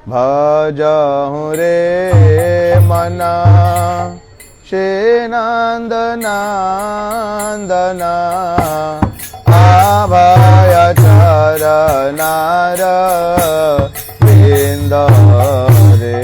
भजहु रे मना श्री नंद नंदना अभय चरणार बिंद रे।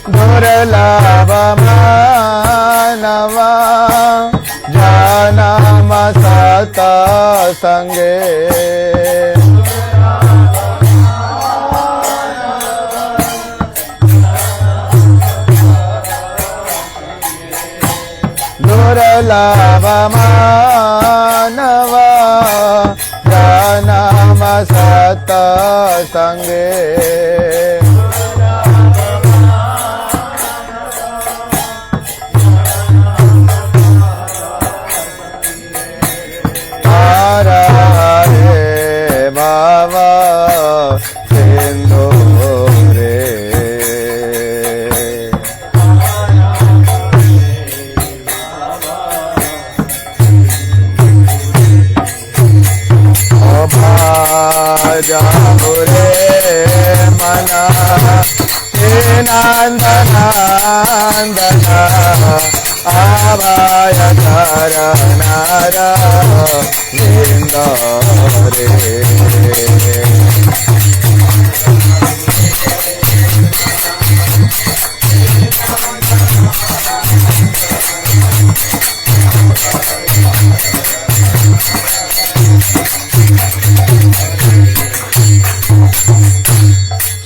दुर्लभ मानवा जनम सत संगे दुर्लभ मानवा जनम सत संगे बाबा सिंधु रे। भजहु रे मना नंद नंदना अभय चरणार बिंद रे।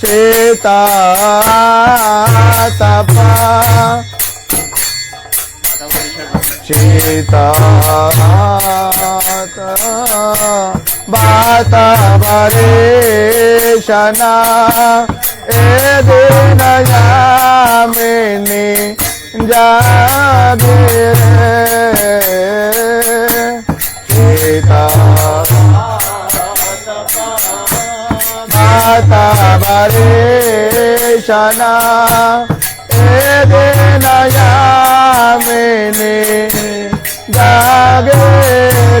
सीता तपा सीता बात बरेशना ए दिन यामिनी जागे सीता बाता बरेशना ए दिन यामिनी जागे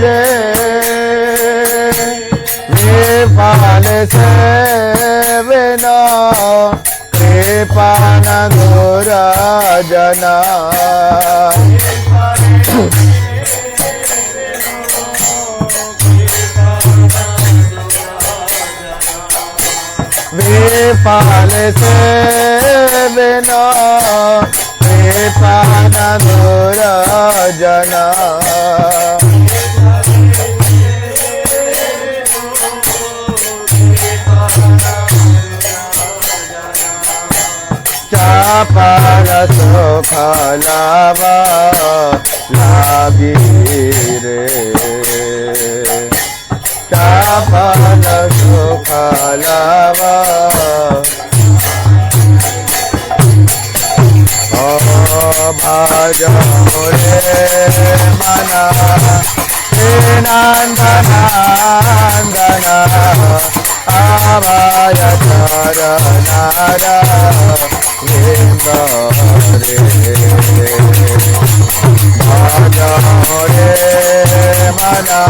रे। विपाल से बिना कृपान दूर जना विपाल से बिना कृपान दूर जना चापल सुख लावा लागी रे। चापल सुख लावा भजहु रे मना श्री नंद नंदना अभय चरणार बिंद रे। भजहु रे मना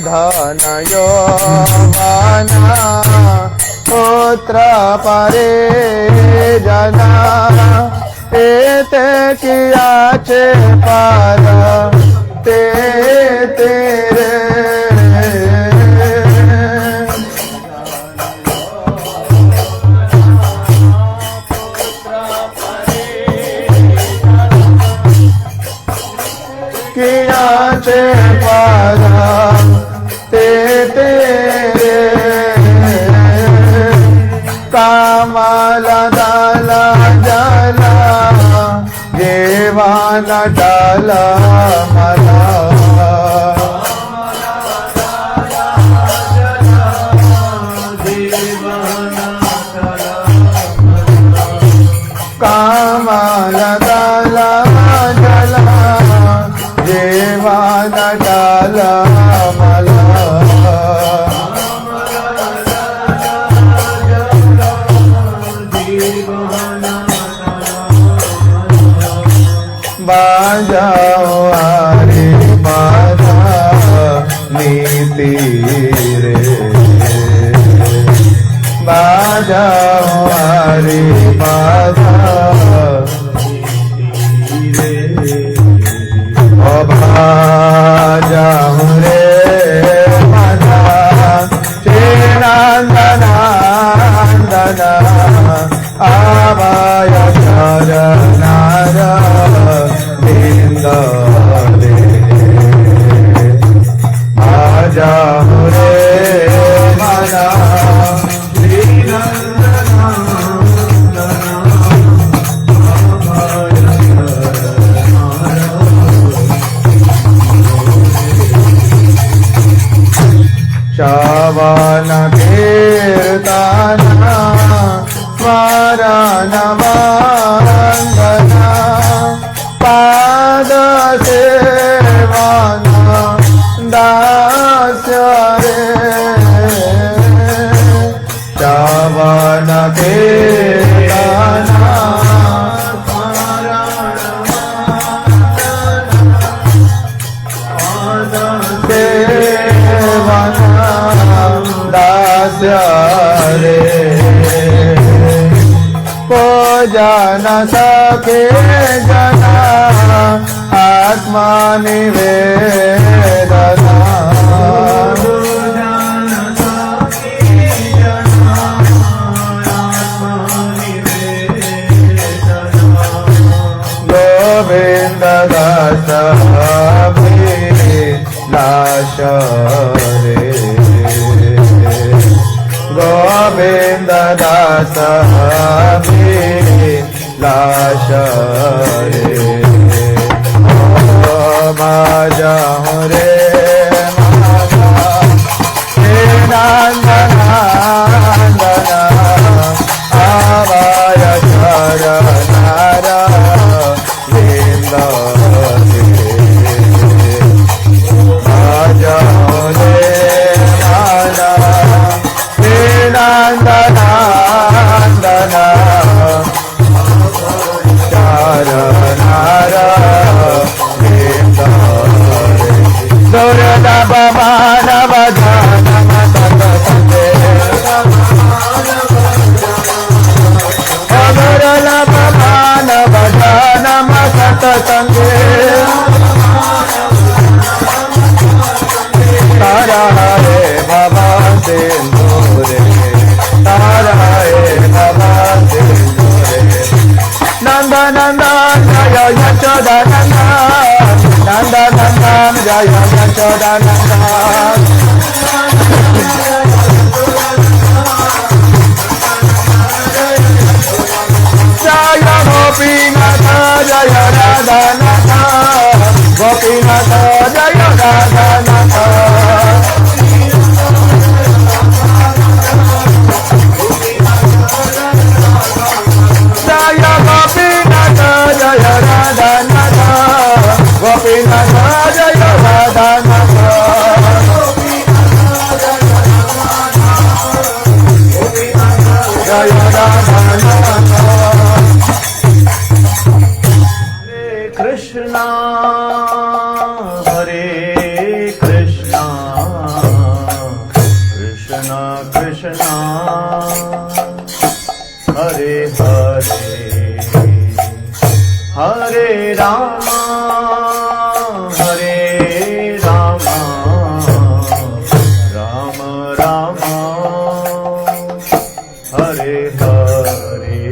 धन यौवना पुत्र परे जना एते किया छे पार ते तेरे किया छे पार ते तेरे कामाला दाला जाला देवाला डाला मला जाऊं हरि पादा जाऊं रे माता श्रीनंदनंदना आवाय शरणार बिंदरे जाऊं रे माता श्रवण कीर्तना स्मरण वंदना पाद सेवन दास्य रे श्रवण कीर्तना रे पूजन सखे जना आत्मा निवेदना गोविंद दास लाश रे गोविंद दास लाश रे जाऊं रे नंदना आवाय शरणार जाऊं रे नंदना शरणार दुर्लभ मानव जनम सत संगे दुर्लभ मानव जनम सत संगे तारा रे बाबा सिंदूरे तारा रे बाबा सिंदूरे नंद नंदन जय यशोदा नंदन नंद नंदन जय यशोदा नंदन जय गोपीनाथ जय राधा नाथ गोपीनाथ जय राधा नाथ जय गोपीनाथ जय राधा नाथ गोपीनाथ जय राधा नाथ जय राधा नाथ Krishna Hare Krishna Krishna Krishna Hare Hare Hare Rama Hare Rama Rama Rama Hare Hare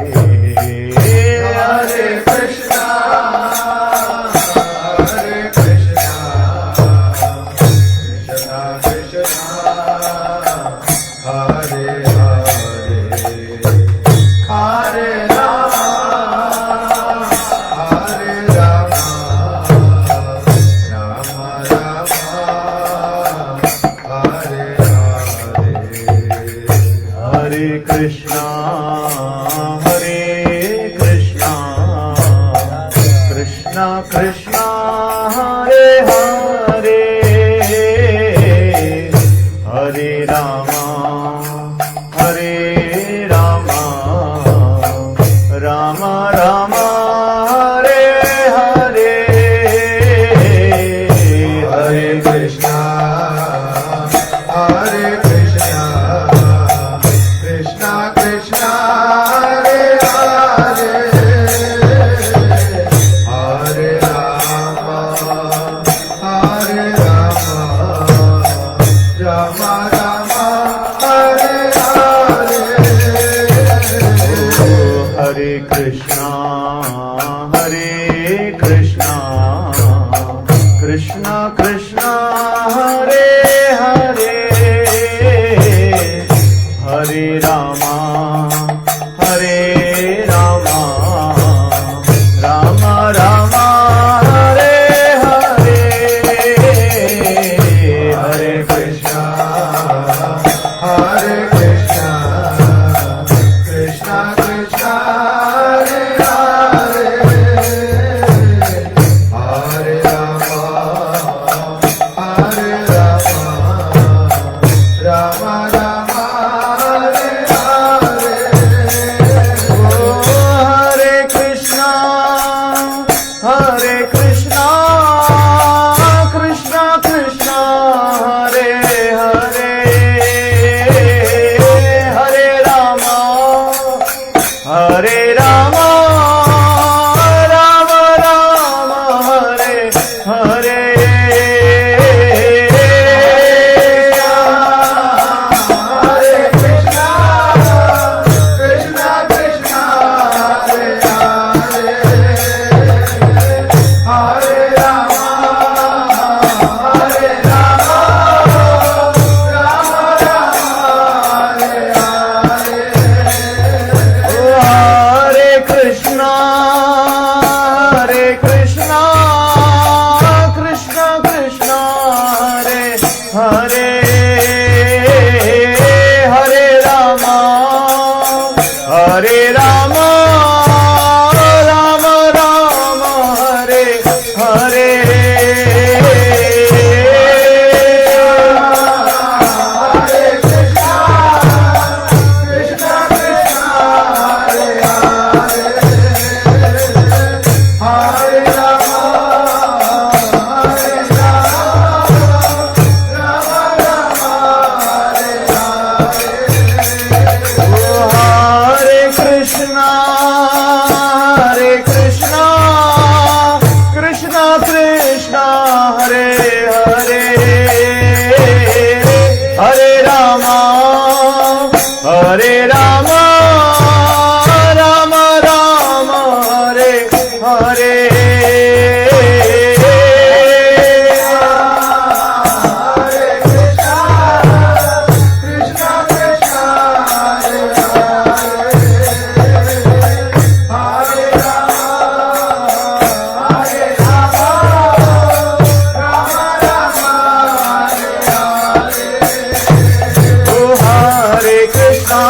Hare Krishna Krishna Hare Krishna Krishna Krishna Hare Hare Hare Rama Hare Rama Rama Rama Hare Hare Hare Krishna Hare Krishna Krishna Krishna Krishna Krishna Krishna Hare Hare Hare Rama Hare Rama Rama Rama Hare Hare Hare Krishna Hare Krishna, Krishna Krishna, Hare Hare, Hare Rama, Hare Rama, Rama Rama, Hare Hare. Hare Krishna Krishna Krishna Hare Hare Hare Rama Hare Rama Rama Rama Hare Hare Hare Krishna, Krishna Krishna, Hare Hare, Hare Rama, Hare Rama, Rama Rama, Hare Hare. Hare Krishna Krishna Krishna Hare Hare Hare Rama Hare Rama Rama Rama Hare Hare Hare Krishna, Krishna Krishna, Hare Hare, Hare Rama, Hare Rama, Rama Rama, Hare Hare. Hare Krishna Krishna Krishna Hare Hare Hare Rama Hare Rama Rama Rama Hare Hare Hare Krishna, Krishna Krishna, Hare Hare, Hare Rama, Hare Rama, Rama Rama, Hare Hare. Hare Krishna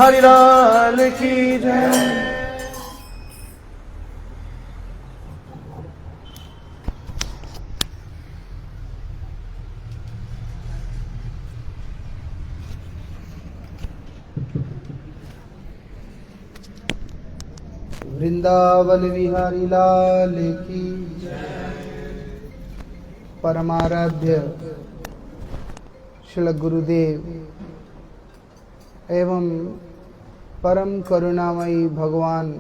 Bihari लाल की जय। वृंदावन बिहारी लाल की परमाराध्य श्री गुरुदेव एवं परम करुणामयी भगवान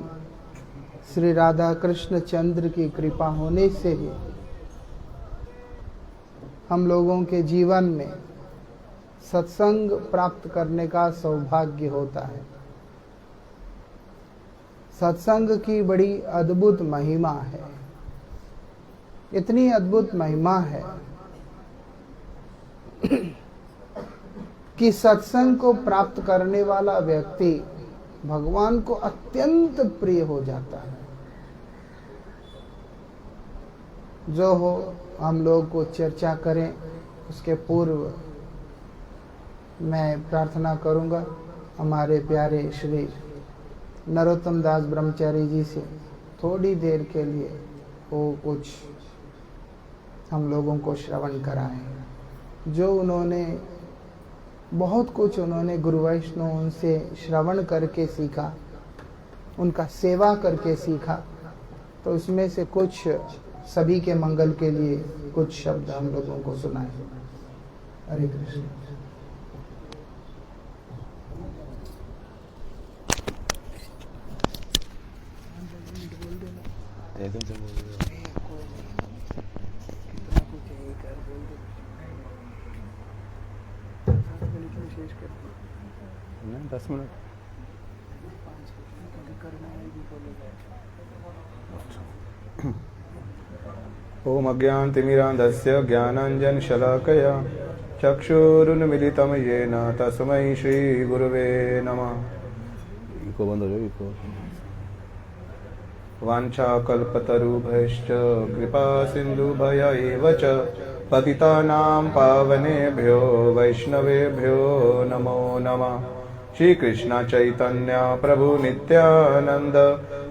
श्री राधा कृष्ण चंद्र की कृपा होने से ही हम लोगों के जीवन में सत्संग प्राप्त करने का सौभाग्य होता है। सत्संग की बड़ी अद्भुत महिमा है। इतनी अद्भुत महिमा है कि सत्संग को प्राप्त करने वाला व्यक्ति भगवान को अत्यंत प्रिय हो जाता है। जो हो हम लोग को चर्चा करें उसके पूर्व मैं प्रार्थना करूंगा हमारे प्यारे श्री नरोत्तम दास ब्रह्मचारी जी से थोड़ी देर के लिए वो कुछ हम लोगों को श्रवण कराएं। जो उन्होंने बहुत कुछ उन्होंने गुरु वैष्णव उनसे श्रवण करके सीखा, उनका सेवा करके सीखा, तो उसमें से कुछ सभी के मंगल के लिए कुछ शब्द हम लोगों को सुनाएं। हरे कृष्ण। नहीं 10 मिनट ओम अज्ञानतिमिरान्धस्य ज्ञानाञ्जनशलाकया चक्षुरुन्मिलितं येन तस्मै श्रीगुरुवे नमः। इको बंद हो जाएगी इको। वाञ्छाकल्पतरुभ्यश्च कृपा सिन्धुभय एव च पतितानां पावनेभ्यो वैष्णवेभ्यो नमो नमः। श्री कृष्ण चैतन्य प्रभु नित्यानंद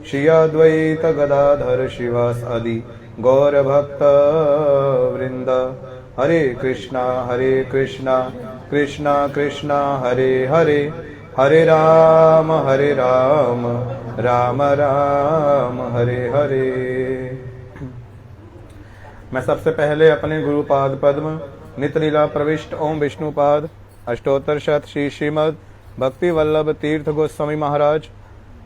श्री अद्वैत गदाधर शिवासादि गौर भक्त वृंद। हरे कृष्णा कृष्णा कृष्णा हरे हरे, हरे राम राम राम हरे हरे। मैं सबसे पहले अपने गुरुपाद पद्म नितलीला प्रविष्ट ओम विष्णुपाद अष्टोत्तर शत श्री श्रीमद भक्ति वल्लभ तीर्थ गोस्वामी महाराज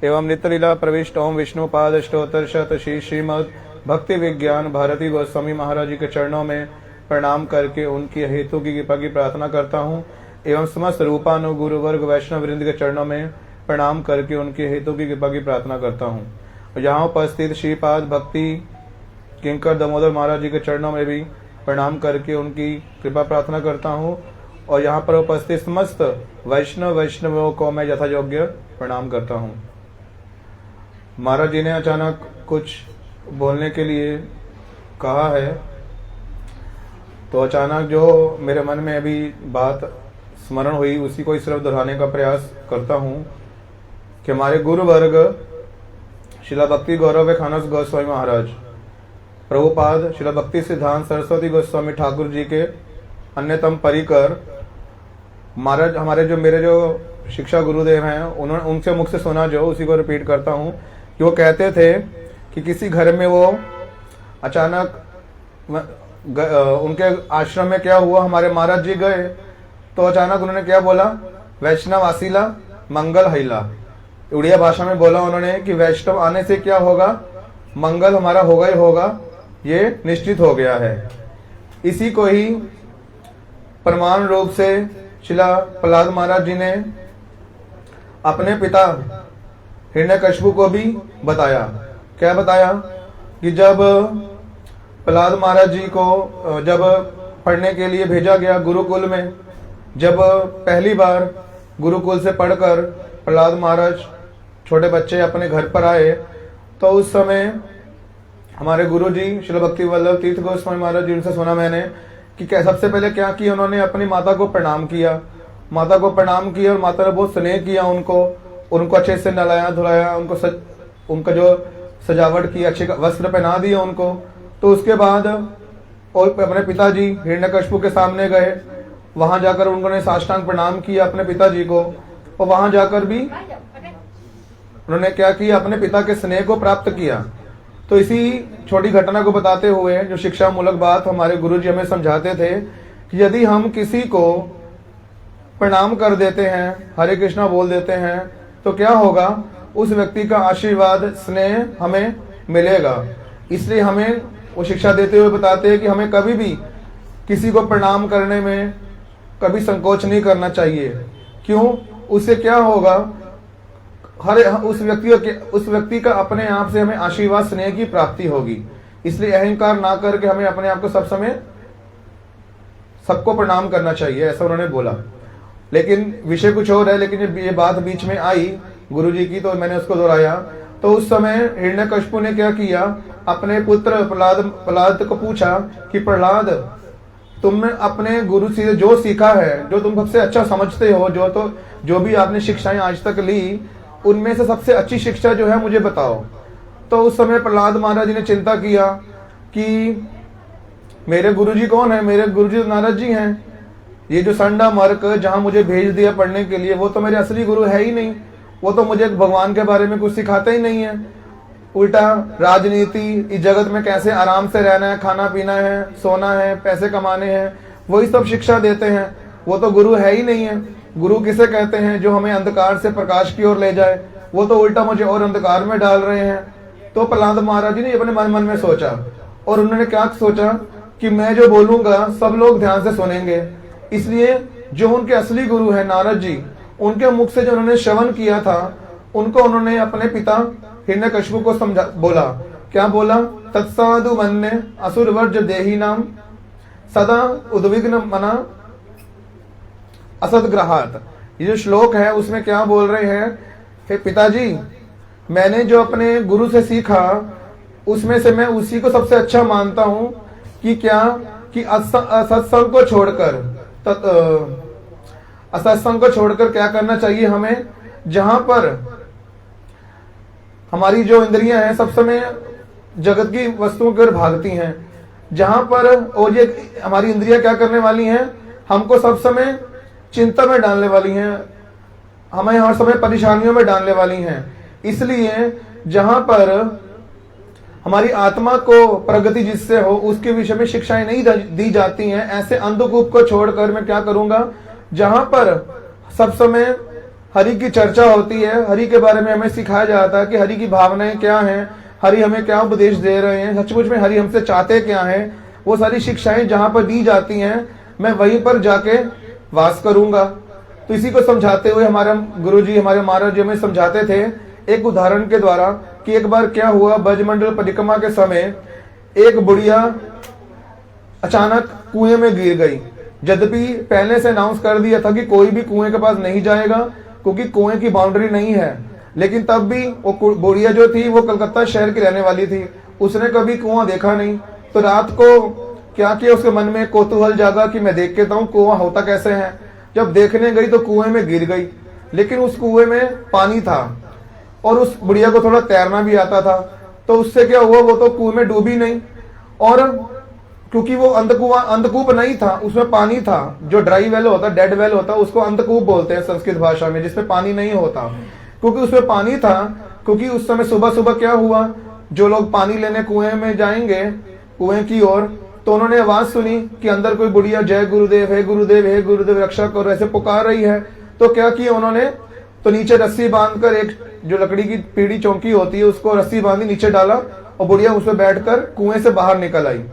एवं नितलीला प्रविष्ट ओम विष्णुपाद अष्टोत्तर शत श्री श्रीमद भक्ति विज्ञान भारती गोस्वामी महाराज जी के चरणों में प्रणाम करके उनकी हेतु की कृपा की प्रार्थना करता हूँ एवं समस्त रूपानु गुरु वर्ग वैष्णव वृंद के चरणों में प्रणाम करके उनके हेतु की कृपा की प्रार्थना करता हूँ। यहाँ उपस्थित श्रीपाद भक्ति किंकर दामोदर महाराज जी के चरणों में भी प्रणाम करके उनकी कृपा प्रार्थना करता हूँ और यहाँ पर उपस्थित समस्त वैष्णवों को मैं यथा योग्य प्रणाम करता हूँ। महाराज जी ने अचानक कुछ बोलने के लिए कहा है, तो अचानक जो मेरे मन में अभी बात स्मरण हुई उसी को सिर्फ दोहराने का प्रयास करता हूँ कि हमारे गुरु वर्ग शिला भक्ति गौरव खानस गोस्वामी महाराज, प्रभुपाद शिला भक्ति सिद्धांत सरस्वती गोस्वामी ठाकुर जी के अन्यतम परिकर महाराज, हमारे जो मेरे जो शिक्षा गुरुदेव हैं उन्होंने उनसे मुख से सुना, जो उसी को रिपीट करता हूँ कि वो कहते थे कि किसी घर में वो अचानक उनके आश्रम में क्या हुआ, हमारे महाराज जी गए तो अचानक उन्होंने क्या बोला, वैष्णव आसीला मंगल हैला। उड़िया भाषा में बोला उन्होंने कि वैष्णव आने से क्या होगा, मंगल हमारा होगा ही होगा, ये निश्चित हो गया है। इसी को ही प्रमाण रूप से शिला प्रहलाद महाराज जी ने अपने पिता हिरण्यकशिपु को भी बताया। क्या बताया कि जब प्रहलाद महाराज जी को जब पढ़ने के लिए भेजा गया गुरुकुल में, जब पहली बार गुरुकुल से पढ़कर प्रहलाद महाराज छोटे बच्चे अपने घर पर आए, तो उस समय हमारे गुरु जी श्री भक्ति वल्लभ तीर्थ गोस्वामी महाराज जी, उनसे सुना मैंने कि सबसे पहले क्या किया, उन्होंने अपनी माता को प्रणाम किया माता को प्रणाम किया और माता ने बहुत स्नेह किया उनको अच्छे से नहलाया धुलाया, उनका जो सजावट की, अच्छे वस्त्र पहना दिए उनको। तो उसके बाद और अपने पिताजी हिरण्यकशिपु के सामने गए, वहां जाकर उन्होंने साष्टांग प्रणाम किया अपने पिताजी को, और वहां जाकर भी उन्होंने क्या किया, अपने पिता के स्नेह को प्राप्त किया। तो इसी छोटी घटना को बताते हुए जो शिक्षा मूलक बात हमारे गुरुजी हमें समझाते थे कि यदि हम किसी को प्रणाम कर देते हैं, हरे कृष्णा बोल देते हैं, तो क्या होगा, उस व्यक्ति का आशीर्वाद स्नेह हमें मिलेगा। इसलिए हमें वो शिक्षा देते हुए बताते हैं कि हमें कभी भी किसी को प्रणाम करने में कभी संकोच नहीं करना चाहिए। क्यों? उससे क्या होगा, उस व्यक्ति का अपने आप से हमें आशीर्वाद स्नेह की प्राप्ति होगी। इसलिए अहंकार ना करके हमें अपने आप को सब समय सबको प्रणाम करना चाहिए, ऐसा उन्होंने बोला। लेकिन विषय कुछ और है, लेकिन ये बात बीच में आई गुरुजी की, तो मैंने उसको दोहराया। तो उस समय हिरण्यकशिपु ने क्या किया, अपने पुत्र प्रहलाद को पूछा कि प्रहलाद, तुमने अपने गुरु से जो सीखा है, जो तुम सबसे अच्छा समझते हो, जो भी आपने शिक्षाएं आज तक ली, उनमें से सबसे अच्छी शिक्षा जो है मुझे बताओ। तो उस समय प्रहलाद महाराज जी ने चिंता किया कि मेरे गुरुजी कौन है, मेरे गुरुजी नारद जी हैं। ये जो संडा मर्क जहां मुझे भेज दिया पढ़ने के लिए, वो तो मेरे असली गुरु है ही नहीं, वो तो मुझे भगवान के बारे में कुछ सिखाते ही नहीं है। उल्टा राजनीति, इस जगत में कैसे आराम से रहना है, खाना पीना है, सोना है, पैसे कमाने हैं, वही सब शिक्षा देते हैं। वो तो गुरु है ही नहीं है। गुरु किसे कहते हैं, जो हमें अंधकार से प्रकाश की ओर ले जाए, वो तो उल्टा मुझे और अंधकार में डाल रहे हैं। तो प्रहलाद महाराज जी ने अपने मन में सोचा, और उन्होंने क्या सोचा कि मैं जो बोलूंगा सब लोग ध्यान से सुनेंगे। इसलिए जो उनके असली गुरु है नारद जी, उनके मुख से जो उन्होंने श्रवण किया था, उनको उन्होंने अपने पिता हिरण्यकशिपु को बोला। क्या बोला? तत्साधु मन्ये असुर वर्ज देही नाम सदा उद्विग्न मना असदग्रहात। ये जो श्लोक है उसमें क्या बोल रहे हैं, हे पिताजी, मैंने जो अपने गुरु से सीखा उसमें से मैं उसी को सबसे अच्छा मानता हूं कि क्या कि असत्संग को छोड़कर असत्संग को छोड़कर क्या करना चाहिए हमें, जहां पर हमारी जो इंद्रियां हैं सब समय जगत की वस्तुओं की ओर भागती हैं, जहां पर और ये हमारी इंद्रियां क्या करने वाली हैं, हमको सब समय चिंता में डालने वाली हैं, हमें हर समय परेशानियों में डालने वाली हैं। इसलिए जहां पर हमारी आत्मा को प्रगति जिससे हो उसके विषय में शिक्षाएं नहीं दी जाती हैं, ऐसे अंधकूप को छोड़कर मैं क्या करूंगा, जहां पर सब समय हरि की चर्चा होती है, हरि के बारे में हमें सिखाया जाता है कि हरि की भावनाएं क्या हैं, हरि हमें क्या उपदेश दे रहे हैं, सचमुच में हरि हमसे चाहते क्या हैं, वो सारी शिक्षाएं जहां पर दी जाती हैं, मैं वहीं पर जाके वास करूंगा। तो इसी को समझाते हुए हमारे गुरुजी, हमारे महाराज जी हमें समझाते थे एक उदाहरण के द्वारा कि एक बार क्या हुआ, ब्रजमंडल परिक्रमा के समय एक बुढ़िया अचानक कुएं में गिर गई। यद्यपि पहले से अनाउंस कर दिया था कि कोई भी कुएं के पास नहीं जाएगा क्योंकि कुएं की बाउंड्री नहीं है, लेकिन तब भी वो बुढ़िया जो थी वो कलकत्ता शहर की रहने वाली थी, उसने कभी कुआं देखा नहीं। तो रात को क्या किया, उसके मन में कौतूहल जागा कि मैं देख के हूं कुआं होता कैसे है। जब देखने गई तो कुएं में गिर गई, लेकिन उस कुएं में पानी था और उस बुढ़िया को थोड़ा तैरना भी आता था। तो उससे क्या हुआ, वो तो कुएं में डूबी नहीं, और क्योंकि वो अंधकूप नहीं था, उसमें पानी था। जो ड्राई वेल होता, डेड वेल होता, उसको अंधकूप बोलते हैं संस्कृत भाषा में, जिसमें पानी नहीं होता। क्योंकि उसमें पानी था, क्योंकि उस समय सुबह सुबह क्या हुआ, जो लोग पानी लेने कुएं में जाएंगे कुएं की ओर, तो उन्होंने आवाज सुनी कि अंदर कोई बुढ़िया जय गुरुदेव, हे गुरुदेव, हे गुरुदेव रक्षा करो, ऐसे पुकार रही है। तो क्या किया उन्होंने, तो नीचे रस्सी बांधकर एक जो लकड़ी की पीढ़ी चौकी होती है उसको रस्सी बांधी, नीचे डाला और बुढ़िया उसमें बैठकर कुएं से बाहर निकल आई।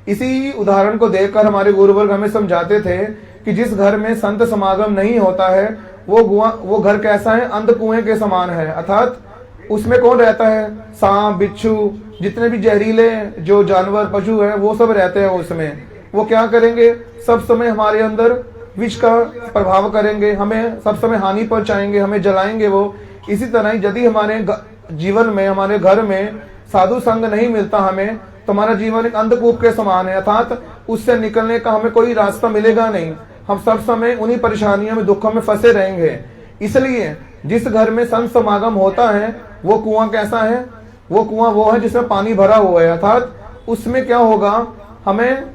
इसी उदाहरण को देखकर हमारे गुरुवर्ग हमें समझाते थे कि जिस घर में संत समागम नहीं होता है वो घर कैसा है, अंध कुएं के समान है। अर्थात उसमें कौन रहता है, सांप, बिच्छू, जितने भी जहरीले जो जानवर पशु हैं वो सब रहते हैं उसमें। वो क्या करेंगे, सब समय हमारे अंदर विष का प्रभाव करेंगे, हमें सब समय हानि पहुंचाएंगे, हमें जलाएंगे वो। इसी तरह यदि हमारे जीवन में, हमारे घर में साधु संग नहीं मिलता हमें, तो हमारा जीवन एक अंधकूप के समान है। अर्थात उससे निकलने का हमें कोई रास्ता मिलेगा नहीं। हम सब समय उन्हीं परेशानियों में, दुखों में फंसे रहेंगे। इसलिए जिस घर में संत समागम होता है वो कुआं कैसा है? वो कुआं वो है जिसमें पानी भरा हुआ है, अर्थात उसमें क्या होगा, हमें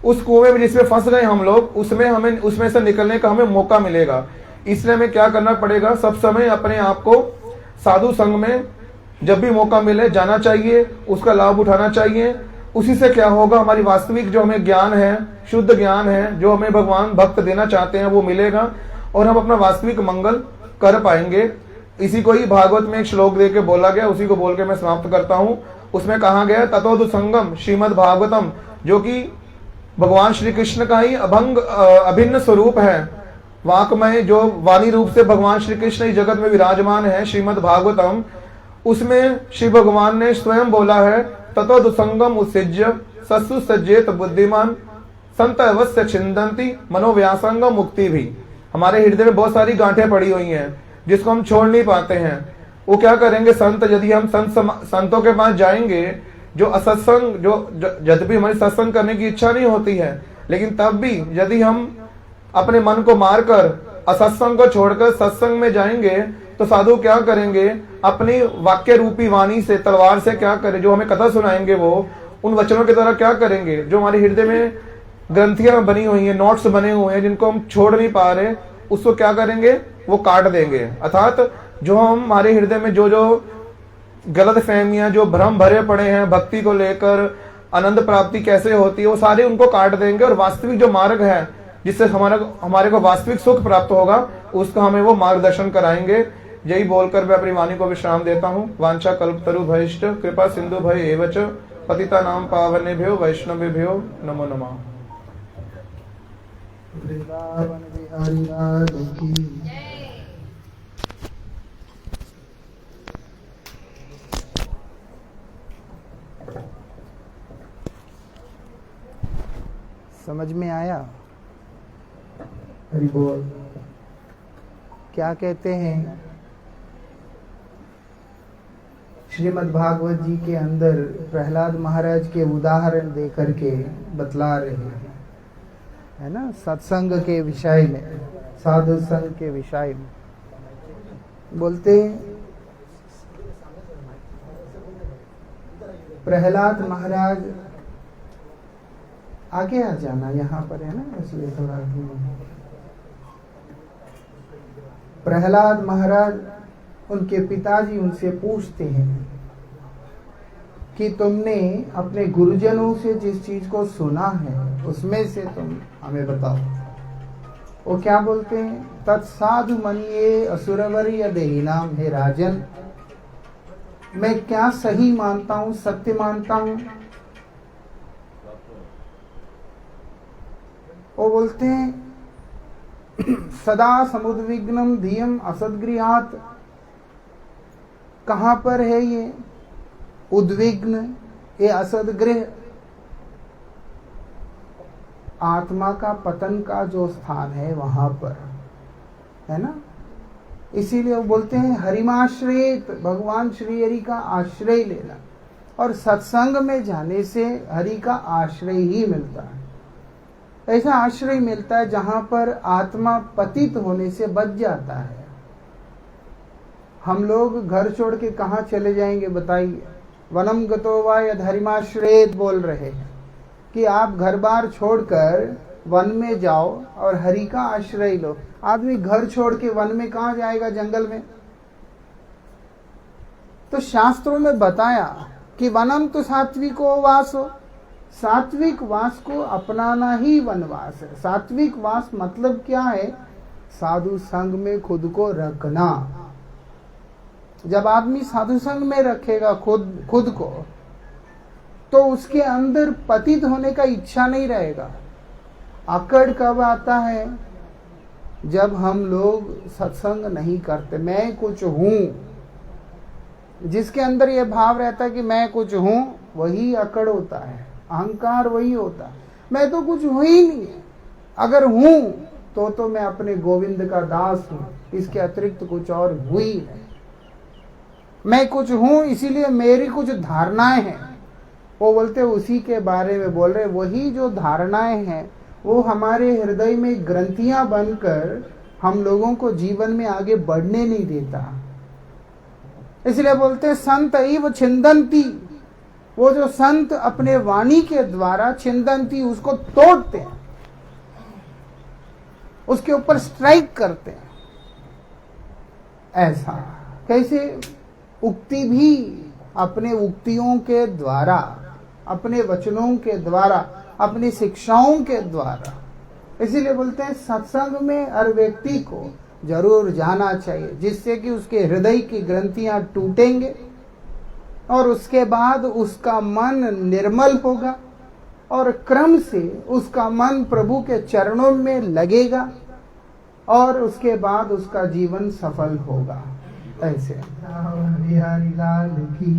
उस कुएं में जिसमें फंस गए हम लोग, उसमें से निकलने का हमें मौका मिलेगा। इसलिए हमें क्या करना पड़ेगा, सब समय अपने आप को साधु संग में जब भी मौका मिले जाना चाहिए, उसका लाभ उठाना चाहिए। उसी से क्या होगा, हमारी वास्तविक जो हमें ज्ञान है, शुद्ध ज्ञान है, जो हमें भगवान भक्त देना चाहते हैं वो मिलेगा और हम अपना वास्तविक मंगल कर पाएंगे। इसी को ही भागवत में एक श्लोक दे के बोला गया, उसी को बोल के मैं समाप्त करता हूं। उसमें कहा गया ततोदु संगम श्रीमद् भागवतम, जो कि भगवान श्री कृष्ण का ही अभिन्न स्वरूप है, वाकमय जो वाणी रूप से भगवान श्री कृष्ण इस जगत में विराजमान है, श्रीमद् भागवतम, उसमें श्री भगवान ने स्वयं बोला है ततो दुसंगम उत्सिज्य सत्सु सज्जेत बुद्धिमान संत अवश्य छिंदंती मनोव्यासंगम मुक्ति भी। हमारे हृदय में बहुत सारी गांठें पड़ी हुई हैं जिसको हम छोड़ नहीं पाते हैं। वो क्या करेंगे संत, यदि हम संतों के पास जाएंगे, जो असत्संग, जो यद्यपि हमारी सत्संग करने की इच्छा नहीं होती है, लेकिन तब भी यदि हम अपने मन को मारकर असत्संग को छोड़कर सत्संग में जाएंगे तो साधु क्या करेंगे, अपनी वाक्य रूपी वाणी से, तलवार से क्या करें, जो हमें कथा सुनाएंगे वो उन वचनों के द्वारा क्या करेंगे, जो हमारे हृदय में ग्रंथियां बनी हुई हैं, नोट्स बने हुए हैं जिनको हम छोड़ नहीं पा रहे, उसको क्या करेंगे, वो काट देंगे। अर्थात जो हम हमारे हृदय में जो जो गलत फहमियां, जो भ्रम भरे पड़े हैं भक्ति को लेकर, आनंद प्राप्ति कैसे होती है, वो सारे उनको काट देंगे और वास्तविक जो मार्ग है जिससे हमारे को वास्तविक सुख प्राप्त होगा, उसका हमें वो मार्गदर्शन कराएंगे। यही बोलकर मैं अपनी वाणी को विश्राम देता हूँ। वांछा कल्पतरु भयष्ट कृपा सिंधु भय एवच पतिता नाम पावनेभ्यो वैष्णवेभ्यो नमो नमः। वृंदावन बिहारी लाल की समझ में आया? हरि बोल। क्या कहते हैं श्रीमद् भागवत जी के अंदर प्रहलाद महाराज के उदाहरण दे करके बतला रहे हैं, है ना, सत्संग के विषय में, साधु संग के विषय में। बोलते प्रहलाद महाराज, आगे आ जाना, यहाँ पर है ना, इसलिए थोड़ा प्रहलाद महाराज, उनके पिताजी उनसे पूछते हैं कि तुमने अपने गुरुजनों से जिस चीज को सुना है उसमें से तुम हमें बताओ। वो क्या बोलते हैं, तत्साधु मनिये असुरवर्य देहिनाम, हे राजन मैं क्या सही मानता हूँ, सत्य मानता हूँ। वो बोलते हैं सदा समुद्विग्नम धियम असदगृहात, कहां पर है ये उद्विग्न, ये असदगृह, आत्मा का पतन का जो स्थान है वहां पर, है ना। इसीलिए वो बोलते हैं हरिमाश्रयेत, भगवान श्री हरि का आश्रय लेना, और सत्संग में जाने से हरि का आश्रय ही मिलता है। ऐसा आश्रय मिलता है जहां पर आत्मा पतित होने से बच जाता है। हम लोग घर छोड़ के कहाँ चले जाएंगे बताइए? वनम गतो वा यद हरिमाश्रयेत बोल रहे हैं कि आप घर बार छोड़कर वन में जाओ और हरि का आश्रय लो। आदमी घर छोड़ के वन में कहाँ जाएगा, जंगल में? तो शास्त्रों में बताया कि वनम तो सात्विको वासो, सात्विक वास को अपनाना ही वनवास है। सात्विक वास मतलब क्या है? साधु संग में खुद को रखना। जब आदमी साधु संग में रखेगा खुद को, तो उसके अंदर पतित होने का इच्छा नहीं रहेगा। अकड़ कब आता है? जब हम लोग सत्संग नहीं करते। मैं कुछ हूं, जिसके अंदर यह भाव रहता है कि मैं कुछ हूं, वही अकड़ होता है, अहंकार वही होता है। मैं तो कुछ हूं ही नहीं है। अगर हूं तो मैं अपने गोविंद का दास हूं, इसके अतिरिक्त कुछ और हुई नहीं। मैं कुछ हूं इसीलिए मेरी कुछ धारणाएं हैं। वो बोलते उसी के बारे में बोल रहे, वही जो धारणाएं हैं वो हमारे हृदय में ग्रंथियां बनकर हम लोगों को जीवन में आगे बढ़ने नहीं देता। इसलिए बोलते हैं संत एव छिंदंती, वो जो संत अपने वाणी के द्वारा छिंदंती, उसको तोड़ते हैं, उसके ऊपर स्ट्राइक करते हैं। ऐसा कैसे? उक्ति भी अपने उक्तियों के द्वारा, अपने वचनों के द्वारा, अपनी शिक्षाओं के द्वारा। इसीलिए बोलते हैं सत्संग में हर व्यक्ति को जरूर जाना चाहिए, जिससे कि उसके हृदय की ग्रंथियां टूटेंगे और उसके बाद उसका मन निर्मल होगा और क्रम से उसका मन प्रभु के चरणों में लगेगा और उसके बाद उसका जीवन सफल होगा। ऐसे हरिहरि लाल की।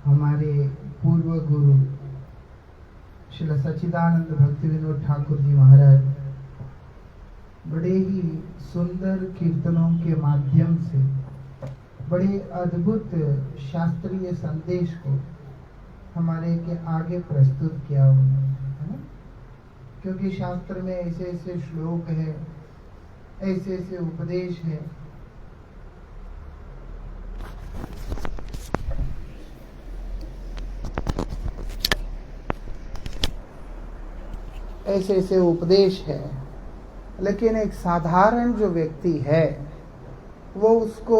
हमारे पूर्व गुरु श्री सच्चिदानंद भक्ति विनोद ठाकुर जी महाराज बड़े ही सुंदर कीर्तनों के माध्यम से बड़े अद्भुत शास्त्रीय संदेश को हमारे के आगे प्रस्तुत किया उन्होंने, है ना? क्योंकि शास्त्र में ऐसे ऐसे श्लोक है, ऐसे ऐसे उपदेश है, ऐसे ऐसे उपदेश है, लेकिन एक साधारण जो व्यक्ति है वो उसको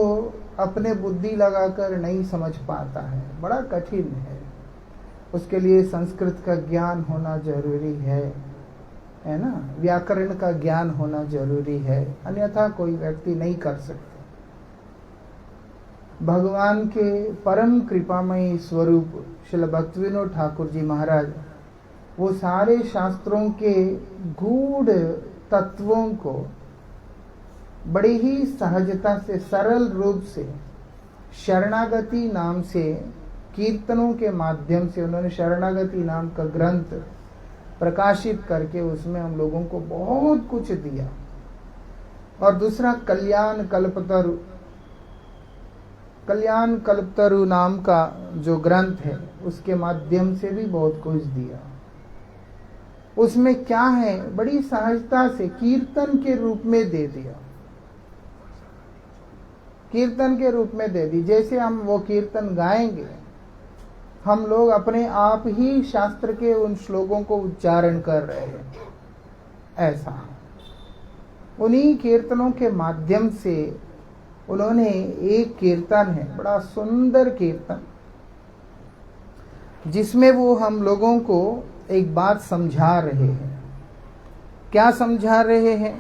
अपने बुद्धि लगाकर नहीं समझ पाता है, बड़ा कठिन है। उसके लिए संस्कृत का ज्ञान होना जरूरी है ना? व्याकरण का ज्ञान होना जरूरी है, अन्यथा कोई व्यक्ति नहीं कर सकता। भगवान के परम कृपामयी स्वरूप श्री भक्तिविनोद ठाकुर जी महाराज वो सारे शास्त्रों के गूढ़ तत्वों को बड़ी ही सहजता से, सरल रूप से शरणागति नाम से कीर्तनों के माध्यम से उन्होंने शरणागति नाम का ग्रंथ प्रकाशित करके उसमें हम लोगों को बहुत कुछ दिया। और दूसरा कल्याण कल्पतरु नाम का जो ग्रंथ है उसके माध्यम से भी बहुत कुछ दिया। उसमें क्या है, बड़ी सहजता से कीर्तन के रूप में दे दिया, कीर्तन के रूप में दे दी। जैसे हम वो कीर्तन गाएंगे, हम लोग अपने आप ही शास्त्र के उन श्लोकों को उच्चारण कर रहे हैं। ऐसा उन्हीं कीर्तनों के माध्यम से उन्होंने एक कीर्तन है, बड़ा सुंदर कीर्तन, जिसमें वो हम लोगों को एक बात समझा रहे हैं। क्या समझा रहे हैं?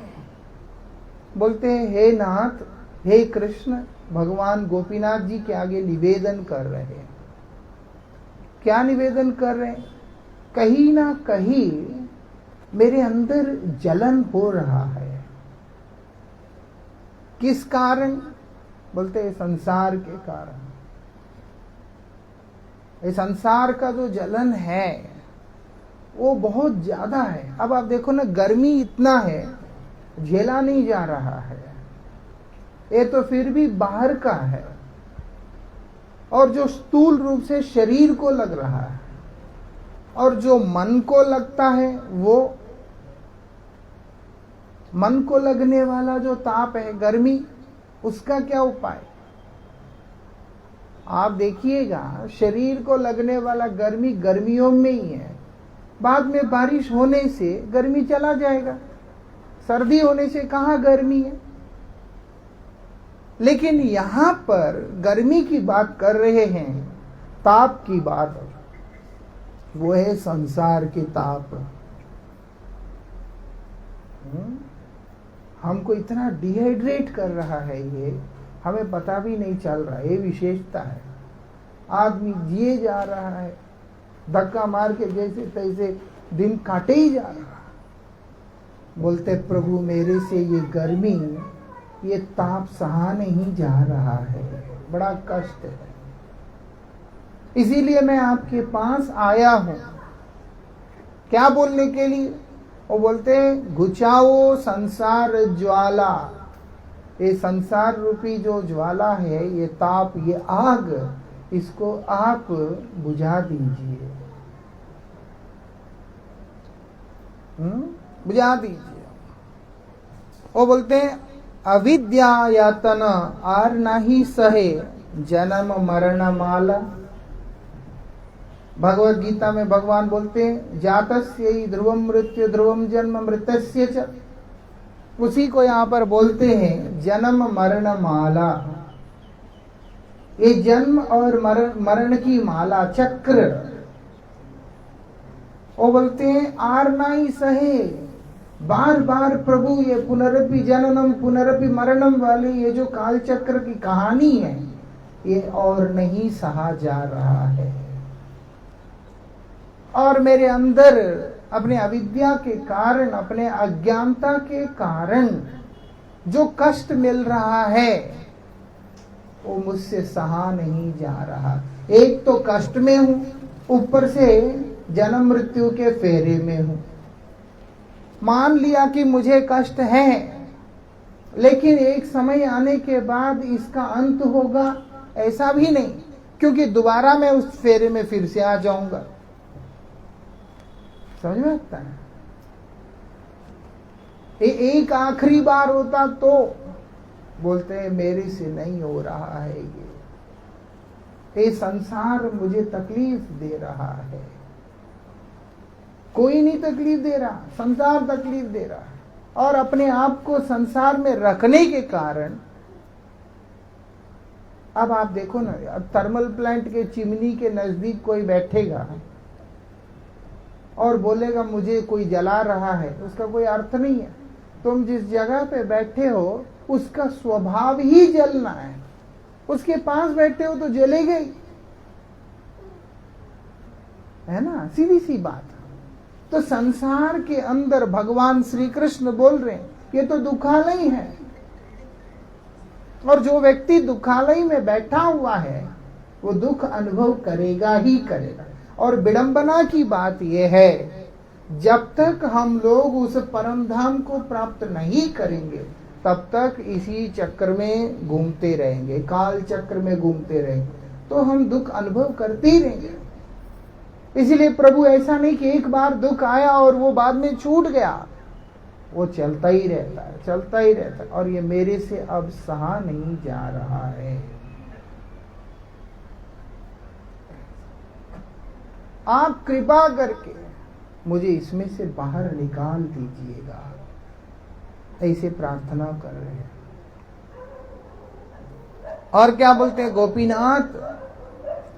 बोलते हैं, हे नाथ, हे कृष्ण, भगवान गोपीनाथ जी के आगे निवेदन कर रहे हैं। क्या निवेदन कर रहे हैं? कहीं ना कहीं मेरे अंदर जलन हो रहा है। किस कारण? बोलते हैं संसार के कारण। ये संसार का जो जलन है वो बहुत ज्यादा है। अब आप देखो ना, गर्मी इतना है, झेला नहीं जा रहा है। ये तो फिर भी बाहर का है, और जो स्थूल रूप से शरीर को लग रहा है, और जो मन को लगता है, वो मन को लगने वाला जो ताप है, गर्मी, उसका क्या उपाय? आप देखिएगा, शरीर को लगने वाला गर्मी गर्मियों में ही है, बाद में बारिश होने से गर्मी चला जाएगा, सर्दी होने से कहाँ गर्मी है। लेकिन यहां पर गर्मी की बात कर रहे हैं, ताप की बात, वो है संसार के ताप। हमको इतना डिहाइड्रेट कर रहा है, ये हमें पता भी नहीं चल रहा। ये विशेषता है। आदमी जिए जा रहा है, धक्का मार के जैसे तैसे दिन काटे ही जा रहा। बोलते प्रभु मेरे से ये गर्मी, ये ताप सहा नहीं जा रहा है, बड़ा कष्ट है। इसीलिए मैं आपके पास आया हूं। क्या बोलने के लिए? वो बोलते हैं, घुचाओ संसार ज्वाला। ये संसार रूपी जो ज्वाला है, ये ताप, ये आग, इसको आप बुझा दीजिए। बुझा दीजिए। वो बोलते हैं अविद्या यातन आर नाही सहे जन्म मरण माला। भगवत गीता में भगवान बोलते हैं जातस्य ही ध्रुवम मृत्यु ध्रुवम जन्म मृतस्य च। उसी को यहाँ पर बोलते हैं जन्म मरण माला। ये जन्म और मरण की माला चक्र। वो बोलते हैं आर नाही सहे। बार बार प्रभु ये पुनरपि जननम पुनरपि मरणम वाली ये जो काल चक्र की कहानी है ये और नहीं सहा जा रहा है। और मेरे अंदर अपने अविद्या के कारण अपने अज्ञानता के कारण जो कष्ट मिल रहा है वो मुझसे सहा नहीं जा रहा। एक तो कष्ट में हूं, ऊपर से जन्म मृत्यु के फेरे में हूं। मान लिया कि मुझे कष्ट है, लेकिन एक समय आने के बाद इसका अंत होगा ऐसा भी नहीं, क्योंकि दोबारा मैं उस फेरे में फिर से आ जाऊंगा। समझ में आता है? एक आखिरी बार होता तो बोलते हैं मेरे से नहीं हो रहा है, ये संसार मुझे तकलीफ दे रहा है। कोई नहीं तकलीफ दे रहा, संसार तकलीफ दे रहा है। और अपने आप को संसार में रखने के कारण अब आप देखो ना, अब थर्मल प्लांट के चिमनी के नजदीक कोई बैठेगा और बोलेगा मुझे कोई जला रहा है, उसका कोई अर्थ नहीं है। तुम जिस जगह पे बैठे हो उसका स्वभाव ही जलना है। उसके पास बैठे हो तो जलेगा ही, है ना? सीधी सी बात। तो संसार के अंदर भगवान श्री कृष्ण बोल रहे हैं ये तो दुखालय है, और जो व्यक्ति दुखालय में बैठा हुआ है वो दुख अनुभव करेगा ही करेगा। और विडंबना की बात यह है, जब तक हम लोग उस परम धाम को प्राप्त नहीं करेंगे तब तक इसी चक्र में घूमते रहेंगे, काल चक्र में घूमते रहेंगे, तो हम दुख अनुभव करते ही रहेंगे। इसलिए प्रभु ऐसा नहीं कि एक बार दुख आया और वो बाद में छूट गया, वो चलता ही रहता है, चलता ही रहता है। और ये मेरे से अब सहा नहीं जा रहा है। आप कृपा करके मुझे इसमें से बाहर निकाल दीजिएगा, ऐसे प्रार्थना कर रहे हैं। और क्या बोलते हैं गोपीनाथ,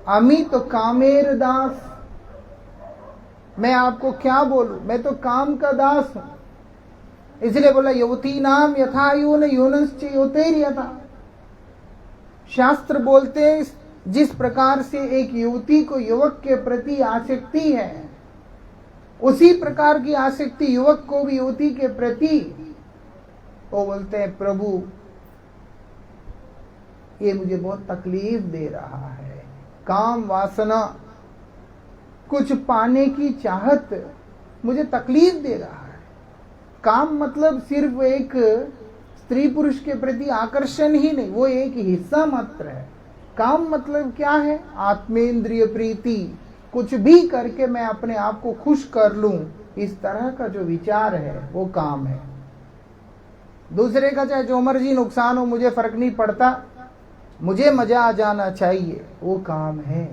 अमित तो कामेर दास। मैं आपको क्या बोलूं, मैं तो काम का दास हूं। इसलिए बोला युवती नाम यथा यून यूनश्च युतेर यथा। शास्त्र बोलते हैं जिस प्रकार से एक युवती को युवक के प्रति आसक्ति है, उसी प्रकार की आसक्ति युवक को भी युवती के प्रति। वो बोलते हैं प्रभु ये मुझे बहुत तकलीफ दे रहा है। काम वासना, कुछ पाने की चाहत मुझे तकलीफ दे रहा है। काम मतलब सिर्फ एक स्त्री पुरुष के प्रति आकर्षण ही नहीं, वो एक हिस्सा मात्र है। काम मतलब क्या है? आत्मेंद्रिय प्रीति, कुछ भी करके मैं अपने आप को खुश कर लूं, इस तरह का जो विचार है वो काम है। दूसरे का चाहे जो मर्जी नुकसान हो मुझे फर्क नहीं पड़ता, मुझे मजा आ जाना चाहिए, वो काम है।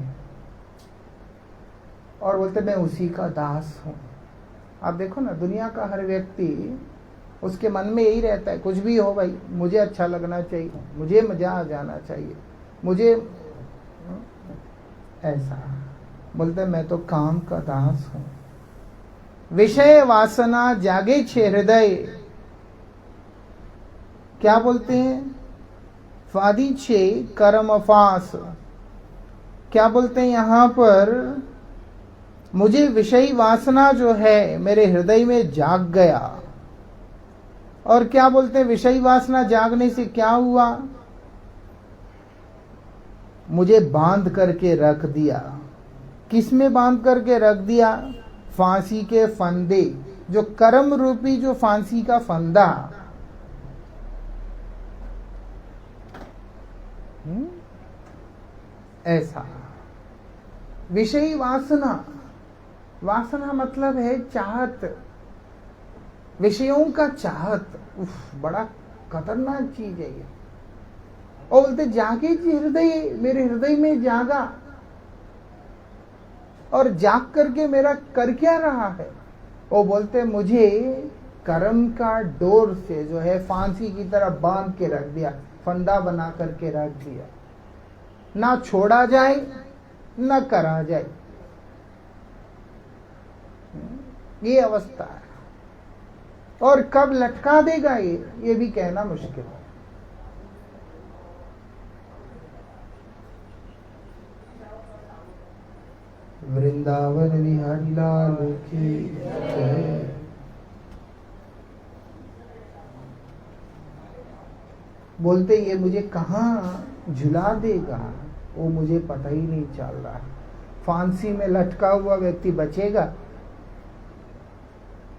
और बोलते मैं उसी का दास हूं। आप देखो ना, दुनिया का हर व्यक्ति उसके मन में यही रहता है, कुछ भी हो भाई मुझे अच्छा लगना चाहिए, मुझे मजा आ जाना चाहिए, मुझे ऐसा। बोलते मैं तो काम का दास हूं। विषय वासना जागे छे हृदय। क्या बोलते हैं? फादी छे कर्म फास। क्या बोलते हैं यहां पर? मुझे विषय वासना जो है मेरे हृदय में जाग गया। और क्या बोलते हैं? विषय वासना जागने से क्या हुआ? मुझे बांध करके रख दिया। किस में बांध करके रख दिया? फांसी के फंदे, जो कर्म रूपी जो फांसी का फंदा। ऐसा विषय वासना। वासना मतलब है चाहत, विषयों का चाहत, बड़ा खतरनाक चीज है ये। और बोलते जागे हृदय, मेरे हृदय में जागा, और जाग करके मेरा कर क्या रहा है? वो बोलते मुझे कर्म का डोर से जो है फांसी की तरह बांध के रख दिया, फंदा बना करके रख दिया, ना छोड़ा जाए ना करा जाए, ये अवस्था है। और कब लटका देगा ये भी कहना मुश्किल है। वृंदावन बिहारी लाल की जय। बोलते ये मुझे कहाँ झुला देगा वो मुझे पता ही नहीं चल रहा। फांसी में लटका हुआ व्यक्ति बचेगा?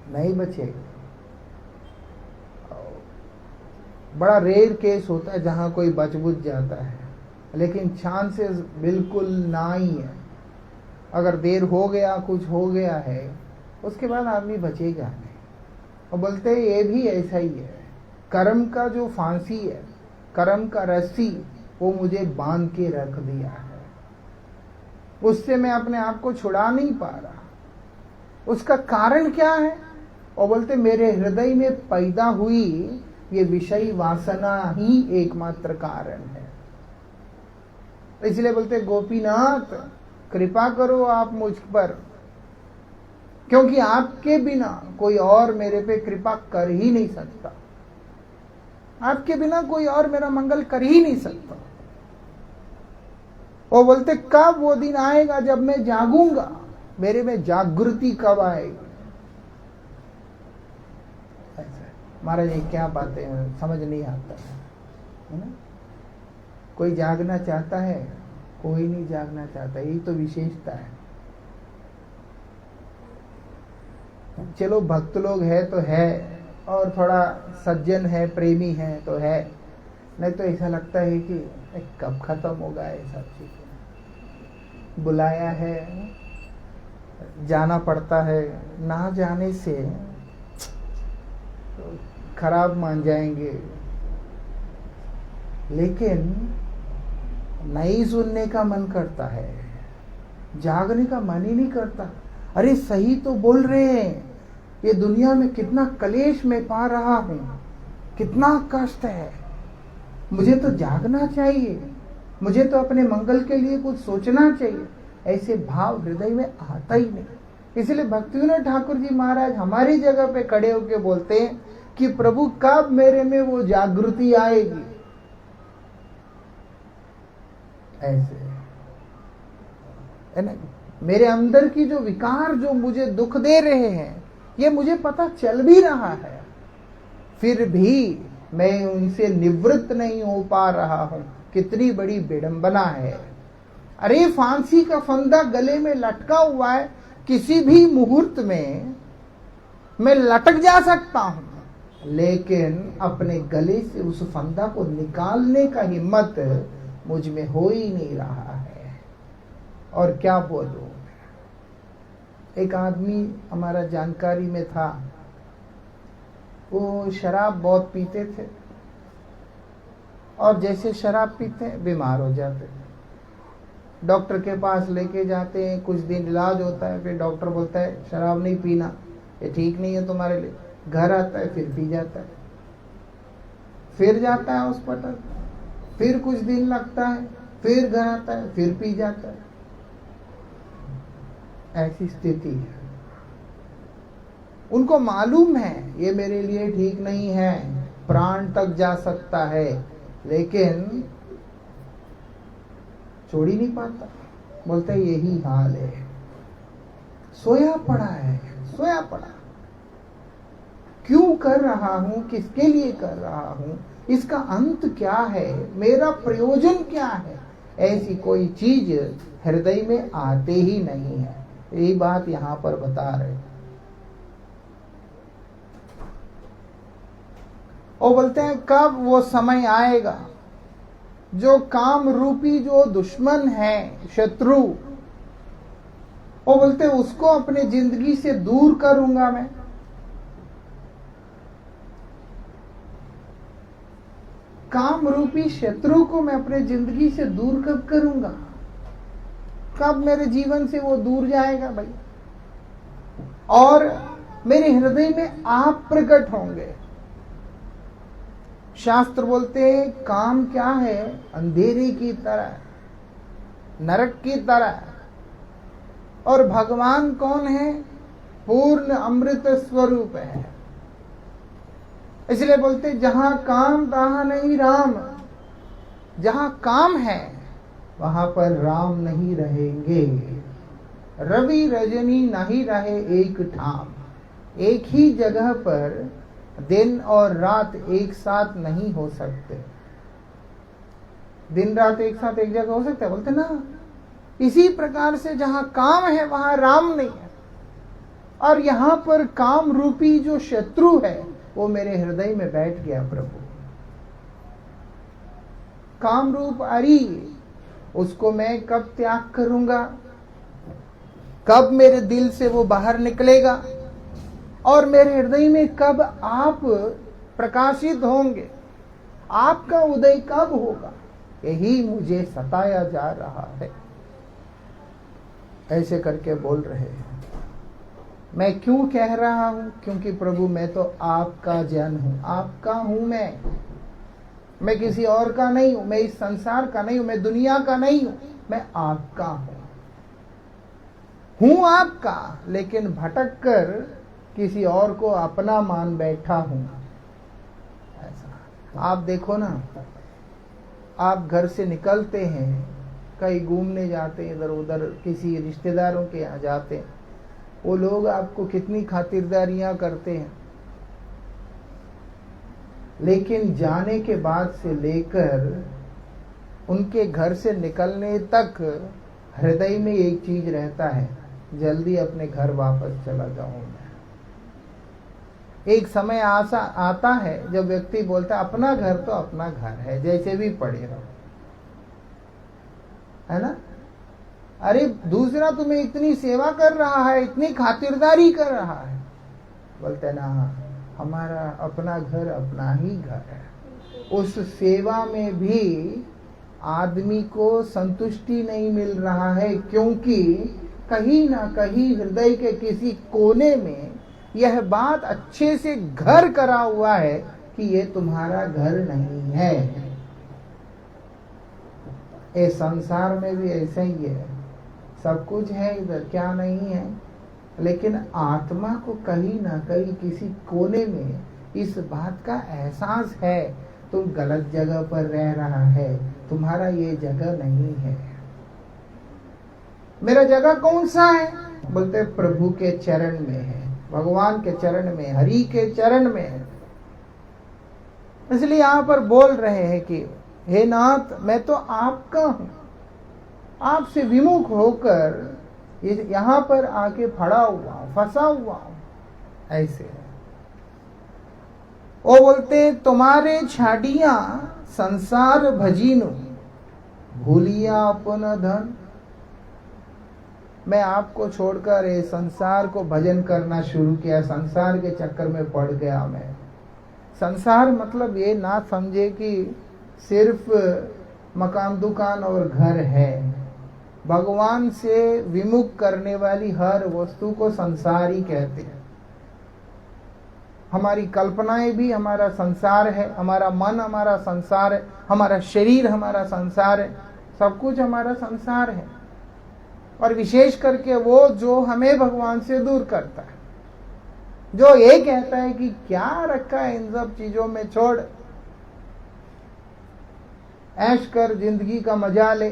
नहीं बचेगा। बड़ा रेयर केस होता है जहां कोई बच बुझ जाता है, लेकिन चांसेस बिल्कुल ना ही है। अगर देर हो गया, कुछ हो गया है, उसके बाद आदमी बचेगा नहीं। और बोलते हैं ये भी ऐसा ही है, कर्म का जो फांसी है, कर्म का रस्सी, वो मुझे बांध के रख दिया है, उससे मैं अपने आप को छुड़ा नहीं पा रहा। उसका कारण क्या है? और बोलते मेरे हृदय में पैदा हुई ये विषय वासना ही एकमात्र कारण है। इसलिए बोलते गोपीनाथ कृपा करो आप मुझ पर, क्योंकि आपके बिना कोई और मेरे पे कृपा कर ही नहीं सकता, आपके बिना कोई और मेरा मंगल कर ही नहीं सकता। वो बोलते कब वो दिन आएगा जब मैं जागूंगा, मेरे में जागृति कब आएगी? महाराज ये क्या बातें हैं, समझ नहीं आता है ना। कोई जागना चाहता है, कोई नहीं जागना चाहता, यही तो विशेषता है। चलो भक्त लोग है तो है, और थोड़ा सज्जन है, प्रेमी है तो है, नहीं तो ऐसा लगता है कि कब खत्म होगा ये सब चीजें। बुलाया है, जाना पड़ता है, ना जाने से खराब मान जाएंगे, लेकिन नहीं सुनने का मन करता है, जागने का मन ही नहीं करता। अरे सही तो बोल रहे हैं, ये दुनिया में कितना कलेश में पा रहा हूं, कितना कष्ट है, मुझे तो जागना चाहिए, मुझे तो अपने मंगल के लिए कुछ सोचना चाहिए। ऐसे भाव हृदय में आता ही नहीं। इसलिए भक्तिविनोद ठाकुर जी महाराज हमारी जगह पे खड़े होकर बोलते हैं कि प्रभु कब मेरे में वो जागृति आएगी। ऐसे है ना, मेरे अंदर की जो विकार जो मुझे दुख दे रहे हैं, ये मुझे पता चल भी रहा है, फिर भी मैं उनसे निवृत्त नहीं हो पा रहा हूं। कितनी बड़ी विडंबना है। अरे फांसी का फंदा गले में लटका हुआ है, किसी भी मुहूर्त में मैं लटक जा सकता हूं, लेकिन अपने गले से उस फंदा को निकालने का हिम्मत मुझ में हो ही नहीं रहा है। और क्या बोलूं, एक आदमी हमारा जानकारी में था, वो शराब बहुत पीते थे, और जैसे शराब पीते बीमार हो जाते थे। डॉक्टर के पास लेके जाते हैं, कुछ दिन इलाज होता है, फिर डॉक्टर बोलता है शराब नहीं पीना, ये ठीक नहीं है तुम्हारे लिए। घर आता है, फिर पी जाता है, फिर जाता है हॉस्पिटल, फिर कुछ दिन लगता है, फिर घर आता है, फिर पी जाता है। ऐसी स्थिति है। उनको मालूम है ये मेरे लिए ठीक नहीं है, प्राण तक जा सकता है, लेकिन छोड़ ही नहीं पाता। बोलते यही हाल है, सोया पड़ा है, सोया पड़ा। क्यों कर रहा हूं, किसके लिए कर रहा हूं, इसका अंत क्या है, मेरा प्रयोजन क्या है, ऐसी कोई चीज हृदय में आते ही नहीं है। यही बात यहां पर बता रहे। और बोलते हैं कब वो समय आएगा जो काम रूपी जो दुश्मन है, शत्रु, वो बोलते हैं उसको अपने जिंदगी से दूर करूंगा मैं। काम रूपी शत्रु को मैं अपने जिंदगी से दूर कब करूंगा? कब मेरे जीवन से वो दूर जाएगा भाई? और मेरे हृदय में आप प्रकट होंगे। शास्त्र बोलते हैं काम क्या है? अंधेरे की तरह, नरक की तरह। और भगवान कौन है? पूर्ण अमृत स्वरूप है। इसलिए बोलते जहां काम तहां नहीं राम। जहां काम है वहां पर राम नहीं रहेंगे। रवि रजनी नहीं रहे एक ठाम। एक ही जगह पर दिन और रात एक साथ नहीं हो सकते। दिन रात एक साथ एक जगह हो सकता है? बोलते ना। इसी प्रकार से जहां काम है वहां राम नहीं है। और यहां पर काम रूपी जो शत्रु है वो मेरे हृदय में बैठ गया प्रभु। काम रूप अरी, उसको मैं कब त्याग करूंगा? कब मेरे दिल से वो बाहर निकलेगा? और मेरे हृदय में कब आप प्रकाशित होंगे? आपका उदय कब होगा? यही मुझे सताया जा रहा है। ऐसे करके बोल रहे हैं। मैं क्यों कह रहा हूं? क्योंकि प्रभु मैं तो आपका जन हूं, आपका हूं मैं किसी और का नहीं हूं, मैं इस संसार का नहीं हूं, मैं दुनिया का नहीं हूं, मैं आपका हूं आपका, लेकिन भटक कर किसी और को अपना मान बैठा हूं। ऐसा आप देखो ना, आप घर से निकलते हैं, कहीं घूमने जाते, इधर उधर किसी रिश्तेदारों के यहाँ जाते, वो लोग आपको कितनी खातिरदारियां करते हैं, लेकिन जाने के बाद से लेकर उनके घर से निकलने तक हृदय में एक चीज रहता है, जल्दी अपने घर वापस चला जाऊं मैं। एक समय आता है जब व्यक्ति बोलता है अपना घर तो अपना घर है, जैसे भी पड़े रहो, है ना? अरे दूसरा तुम्हें इतनी सेवा कर रहा है, इतनी खातिरदारी कर रहा है, बोलते ना हमारा अपना घर अपना ही घर है। उस सेवा में भी आदमी को संतुष्टि नहीं मिल रहा है, क्योंकि कहीं ना कहीं हृदय के किसी कोने में यह बात अच्छे से घर करा हुआ है कि ये तुम्हारा घर नहीं है। ये संसार में भी ऐसा ही है, सब कुछ है इधर, क्या नहीं है, लेकिन आत्मा को कहीं ना कहीं किसी कोने में इस बात का एहसास है तुम गलत जगह पर रह रहा है, तुम्हारा ये जगह नहीं है। मेरा जगह कौन सा है? बोलते प्रभु के चरण में है, भगवान के चरण में, हरि के चरण में है। इसलिए यहां पर बोल रहे हैं कि हे नाथ मैं तो आपका हूं, आपसे विमुख होकर यहां पर आके फड़ा हुआ, फंसा हुआ हूं। ऐसे है। वो बोलते तुम्हारे छाड़िया संसार भजीनु, भूलिया अपन धन। मैं आपको छोड़कर ये संसार को भजन करना शुरू किया, संसार के चक्कर में पड़ गया मैं। संसार मतलब ये ना समझे कि सिर्फ मकान दुकान और घर है। भगवान से विमुख करने वाली हर वस्तु को संसार ही कहते हैं। हमारी कल्पनाएं भी हमारा संसार है, हमारा मन हमारा संसार है, हमारा शरीर हमारा संसार है, सब कुछ हमारा संसार है। और विशेष करके वो जो हमें भगवान से दूर करता है, जो ये कहता है कि क्या रखा है इन सब चीजों में, छोड़, ऐश कर, जिंदगी का मजा ले,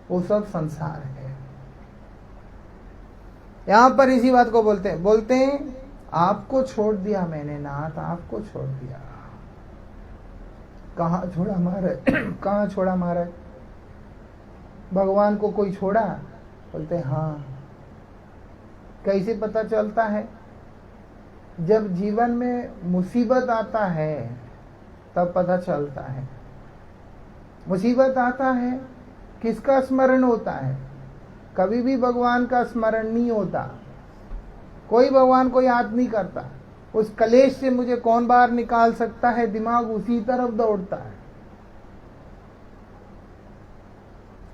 वो सब संसार है। यहां पर इसी बात को बोलते हैं आपको छोड़ दिया मैंने नाथ, आपको छोड़ दिया। कहां छोड़ा महाराज? कहां छोड़ा महाराज? भगवान को कोई छोड़ा? बोलते हाँ। कैसे पता चलता है? जब जीवन में मुसीबत आता है तब पता चलता है। मुसीबत आता है, किसका स्मरण होता है? कभी भी भगवान का स्मरण नहीं होता, कोई भगवान को याद नहीं करता। उस कलेश से मुझे कौन बाहर निकाल सकता है, दिमाग उसी तरफ दौड़ता है।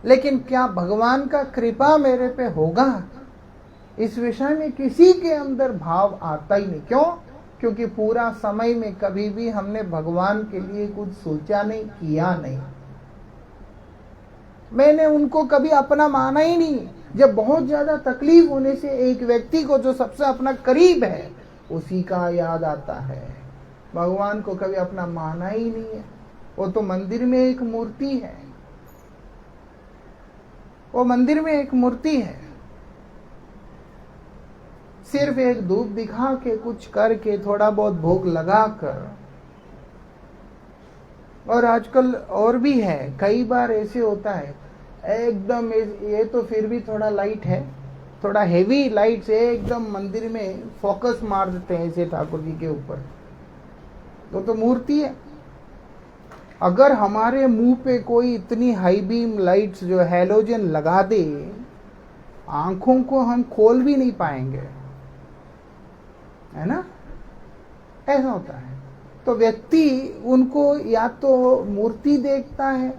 लेकिन क्या भगवान का कृपा मेरे पे होगा, इस विषय में किसी के अंदर भाव आता ही नहीं। क्यों? क्योंकि पूरा समय में कभी भी हमने भगवान के लिए कुछ सोचा नहीं, किया नहीं। मैंने उनको कभी अपना माना ही नहीं। जब बहुत ज्यादा तकलीफ होने से एक व्यक्ति को जो सबसे अपना करीब है उसी का याद आता है। भगवान को कभी अपना माना ही नहीं है। वो तो मंदिर में एक मूर्ति है, वो मंदिर में एक मूर्ति है। सिर्फ एक धूप दिखा के, कुछ करके, थोड़ा बहुत भोग लगा कर। और आजकल और भी है, कई बार ऐसे होता है एकदम, ये तो फिर भी थोड़ा लाइट है, थोड़ा हेवी लाइट से एकदम मंदिर में फोकस मार देते हैं ऐसे ठाकुर जी के ऊपर। तो मूर्ति है। अगर हमारे मुंह पे कोई इतनी हाई बीम लाइट्स जो हैलोजन लगा दे, आंखों को हम खोल भी नहीं पाएंगे, है ना? ऐसा होता है। तो व्यक्ति उनको या तो मूर्ति देखता है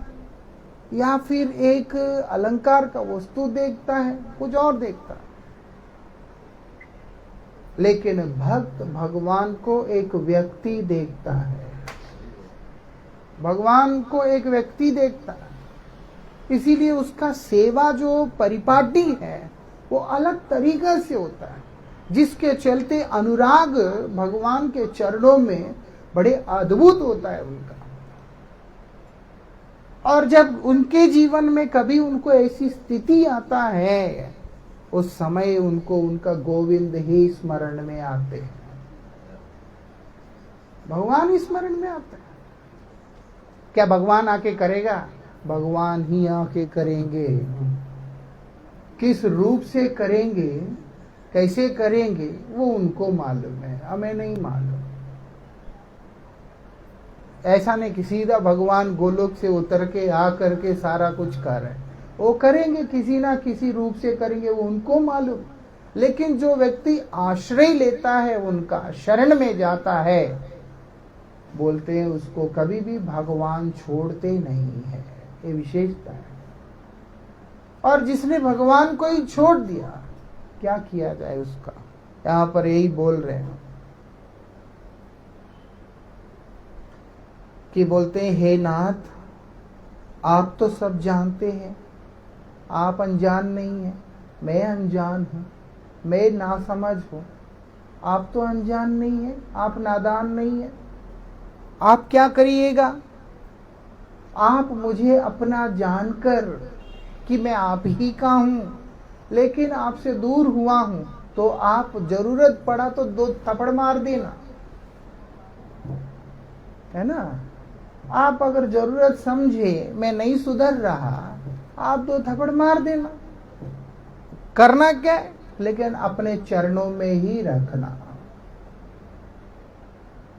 या फिर एक अलंकार का वस्तु देखता है, कुछ और देखता है। लेकिन भक्त भगवान को एक व्यक्ति देखता है, भगवान को एक व्यक्ति देखता है। इसीलिए उसका सेवा जो परिपाटी है वो अलग तरीका से होता है, जिसके चलते अनुराग भगवान के चरणों में बड़े अद्भुत होता है उनका। और जब उनके जीवन में कभी उनको ऐसी स्थिति आता है, उस समय उनको उनका गोविंद ही स्मरण में आते हैं, भगवान ही स्मरण में आते हैं। क्या भगवान आके करेगा? भगवान ही आके करेंगे। किस रूप से करेंगे, कैसे करेंगे, वो उनको मालूम है, हमें नहीं मालूम। ऐसा नहीं कि सीधा भगवान गोलोक से उतर के आ करके सारा कुछ कर रहे, वो करेंगे, किसी ना किसी रूप से करेंगे, वो उनको मालूम। लेकिन जो व्यक्ति आश्रय लेता है, उनका शरण में जाता है, बोलते हैं उसको कभी भी भगवान छोड़ते नहीं है, ये विशेषता है। और जिसने भगवान को ही छोड़ दिया, क्या किया जाए उसका? यहां पर यही बोल रहे हैं कि बोलते हैं, हे नाथ, आप तो सब जानते हैं, आप अनजान नहीं हैं, मैं अनजान हूं, मैं नासमझ हूं। आप तो अनजान नहीं हैं, आप नादान नहीं हैं। आप क्या करिएगा? आप मुझे अपना जानकर कि मैं आप ही का हूं, लेकिन आपसे दूर हुआ हूं, तो आप जरूरत पड़ा तो 2 थप्पड़ मार देना, है ना? आप अगर जरूरत समझे मैं नहीं सुधर रहा, आप 2 थप्पड़ मार देना। करना क्या है? लेकिन अपने चरणों में ही रखना।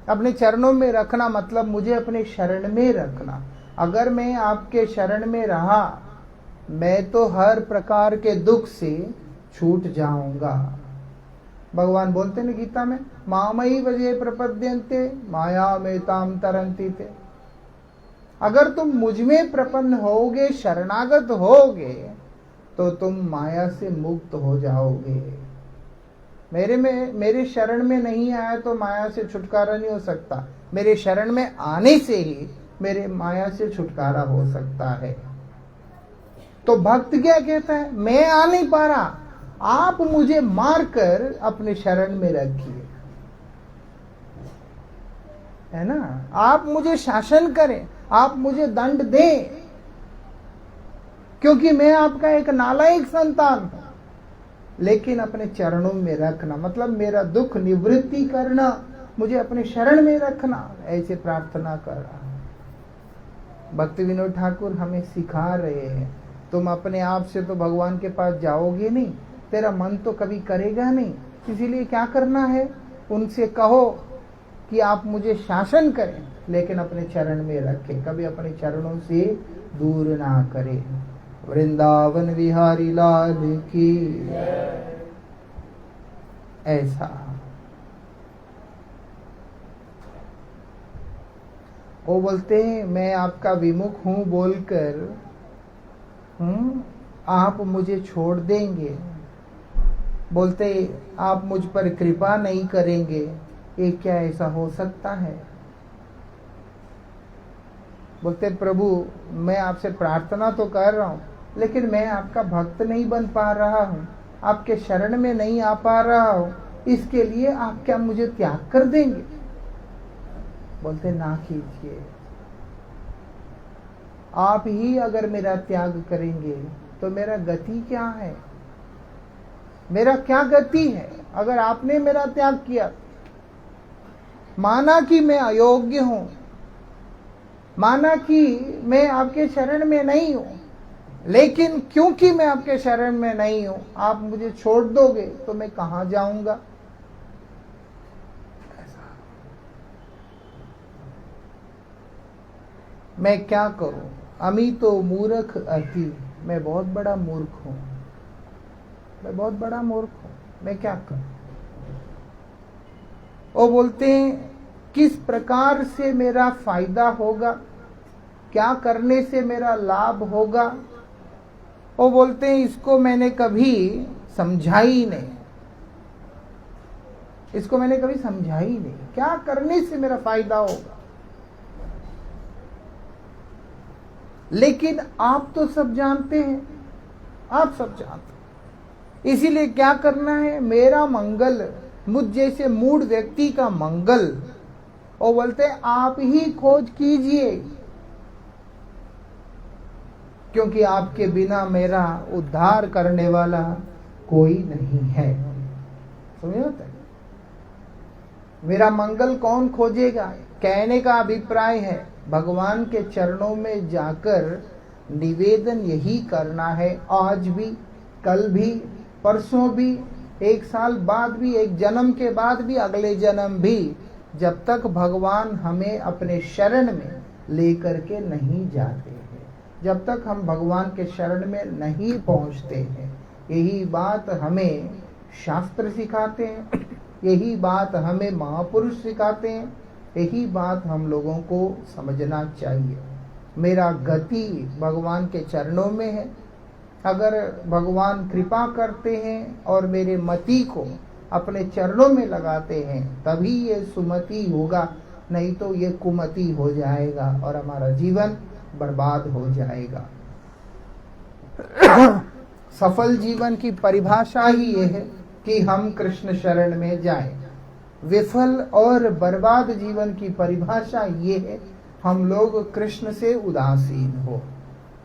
अपने चरणों में रखना मतलब मुझे अपने शरण में रखना। अगर मैं आपके शरण में रहा, मैं तो हर प्रकार के दुख से छूट जाऊंगा। भगवान बोलते हैं गीता में, मामयि वजे प्रपद्यन्ते माया में ताम तरंती थे। अगर तुम मुझ में प्रपन्न होगे, शरणागत होगे, तो तुम माया से मुक्त हो जाओगे। मेरे शरण में नहीं आया तो माया से छुटकारा नहीं हो सकता। मेरे शरण में आने से ही मेरे माया से छुटकारा हो सकता है। तो भक्त क्या कहता है? मैं आ नहीं पा रहा, आप मुझे मारकर अपने शरण में रखिए, है ना? आप मुझे शासन करें, आप मुझे दंड दें, क्योंकि मैं आपका एक नालायक संतान हूं। लेकिन अपने चरणों में रखना मतलब मेरा दुख निवृत्ति करना, मुझे अपने शरण में रखना, ऐसे प्रार्थना कर रहा हूं। भक्ति विनोद ठाकुर हमें सिखा रहे हैं, तुम अपने आप से तो भगवान के पास जाओगे नहीं, तेरा मन तो कभी करेगा नहीं। इसीलिए क्या करना है? उनसे कहो कि आप मुझे शासन करें, लेकिन अपने चरण में रखें, कभी अपने चरणों से दूर ना करें। वृंदावन विहारी लाल की ऐसा। वो बोलते हैं मैं आपका विमुख हूं बोलकर आप मुझे छोड़ देंगे, बोलते आप मुझ पर कृपा नहीं करेंगे, ये क्या ऐसा हो सकता है? बोलते प्रभु मैं आपसे प्रार्थना तो कर रहा हूं, लेकिन मैं आपका भक्त नहीं बन पा रहा हूं, आपके शरण में नहीं आ पा रहा हूं, इसके लिए आप क्या मुझे त्याग कर देंगे? बोलते ना कीजिए, आप ही अगर मेरा त्याग करेंगे तो मेरा गति क्या है? मेरा क्या गति है अगर आपने मेरा त्याग किया? माना कि मैं अयोग्य हूं, माना कि मैं आपके शरण में नहीं हूं, लेकिन क्योंकि मैं आपके शरण में नहीं हूं, आप मुझे छोड़ दोगे तो मैं कहां जाऊंगा? मैं क्या करूं? अमी तो मूर्ख अति, मैं बहुत बड़ा मूर्ख हूं, मैं बहुत बड़ा मूर्ख हूं, मैं क्या करूं? वो बोलते हैं किस प्रकार से मेरा फायदा होगा, क्या करने से मेरा लाभ होगा? वो बोलते हैं इसको मैंने कभी समझा ही नहीं, इसको मैंने कभी समझा ही नहीं, क्या करने से मेरा फायदा होगा? लेकिन आप तो सब जानते हैं, आप सब जानते हैं, इसीलिए क्या करना है? मेरा मंगल, मुझ जैसे मूढ़ व्यक्ति का मंगल, वो बोलते हैं आप ही खोज कीजिए, क्योंकि आपके बिना मेरा उद्धार करने वाला कोई नहीं है। समझ होता है? मेरा मंगल कौन खोजेगा? कहने का अभिप्राय है भगवान के चरणों में जाकर निवेदन यही करना है, आज भी, कल भी, परसों भी, एक साल बाद भी, एक जन्म के बाद भी, अगले जन्म भी, जब तक भगवान हमें अपने शरण में लेकर के नहीं जाते हैं, जब तक हम भगवान के शरण में नहीं पहुंचते हैं। यही बात हमें शास्त्र सिखाते हैं, यही बात हमें महापुरुष सिखाते हैं, यही बात हम लोगों को समझना चाहिए। मेरा गति भगवान के चरणों में है, अगर भगवान कृपा करते हैं और मेरे मति को अपने चरणों में लगाते हैं तभी ये सुमति होगा, नहीं तो ये कुमति हो जाएगा और हमारा जीवन बर्बाद हो जाएगा। सफल जीवन की परिभाषा ही ये है कि हम कृष्ण शरण में जाएं। विफल और बर्बाद जीवन की परिभाषा ये है हम लोग कृष्ण से उदासीन हो।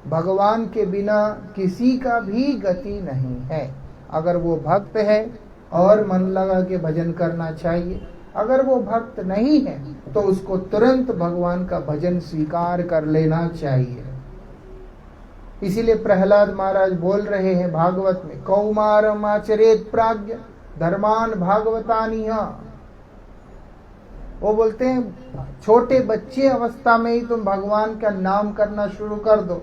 भगवान के बिना किसी का भी गति नहीं है। अगर वो भक्त है और मन लगा के भजन करना चाहिए, अगर वो भक्त नहीं है तो उसको तुरंत भगवान का भजन स्वीकार कर लेना चाहिए। इसीलिए प्रहलाद महाराज बोल रहे हैं भागवत में, कौमारम आचरेत प्राज्ञ धर्मान भागवतानिह। वो बोलते हैं छोटे बच्चे अवस्था में ही तुम भगवान का नाम करना शुरू कर दो।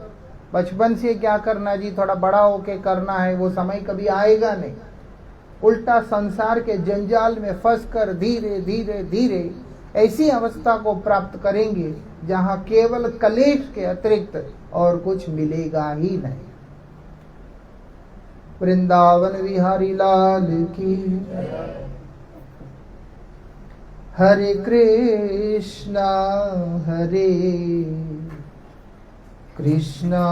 बचपन से क्या करना जी, थोड़ा बड़ा होके करना है, वो समय कभी आएगा नहीं। उल्टा संसार के जंजाल में फंसकर धीरे धीरे धीरे ऐसी अवस्था को प्राप्त करेंगे जहां केवल कलेश के अतिरिक्त और कुछ मिलेगा ही नहीं। वृंदावन विहारी लाल की। हरे कृष्णा हरे कृष्णा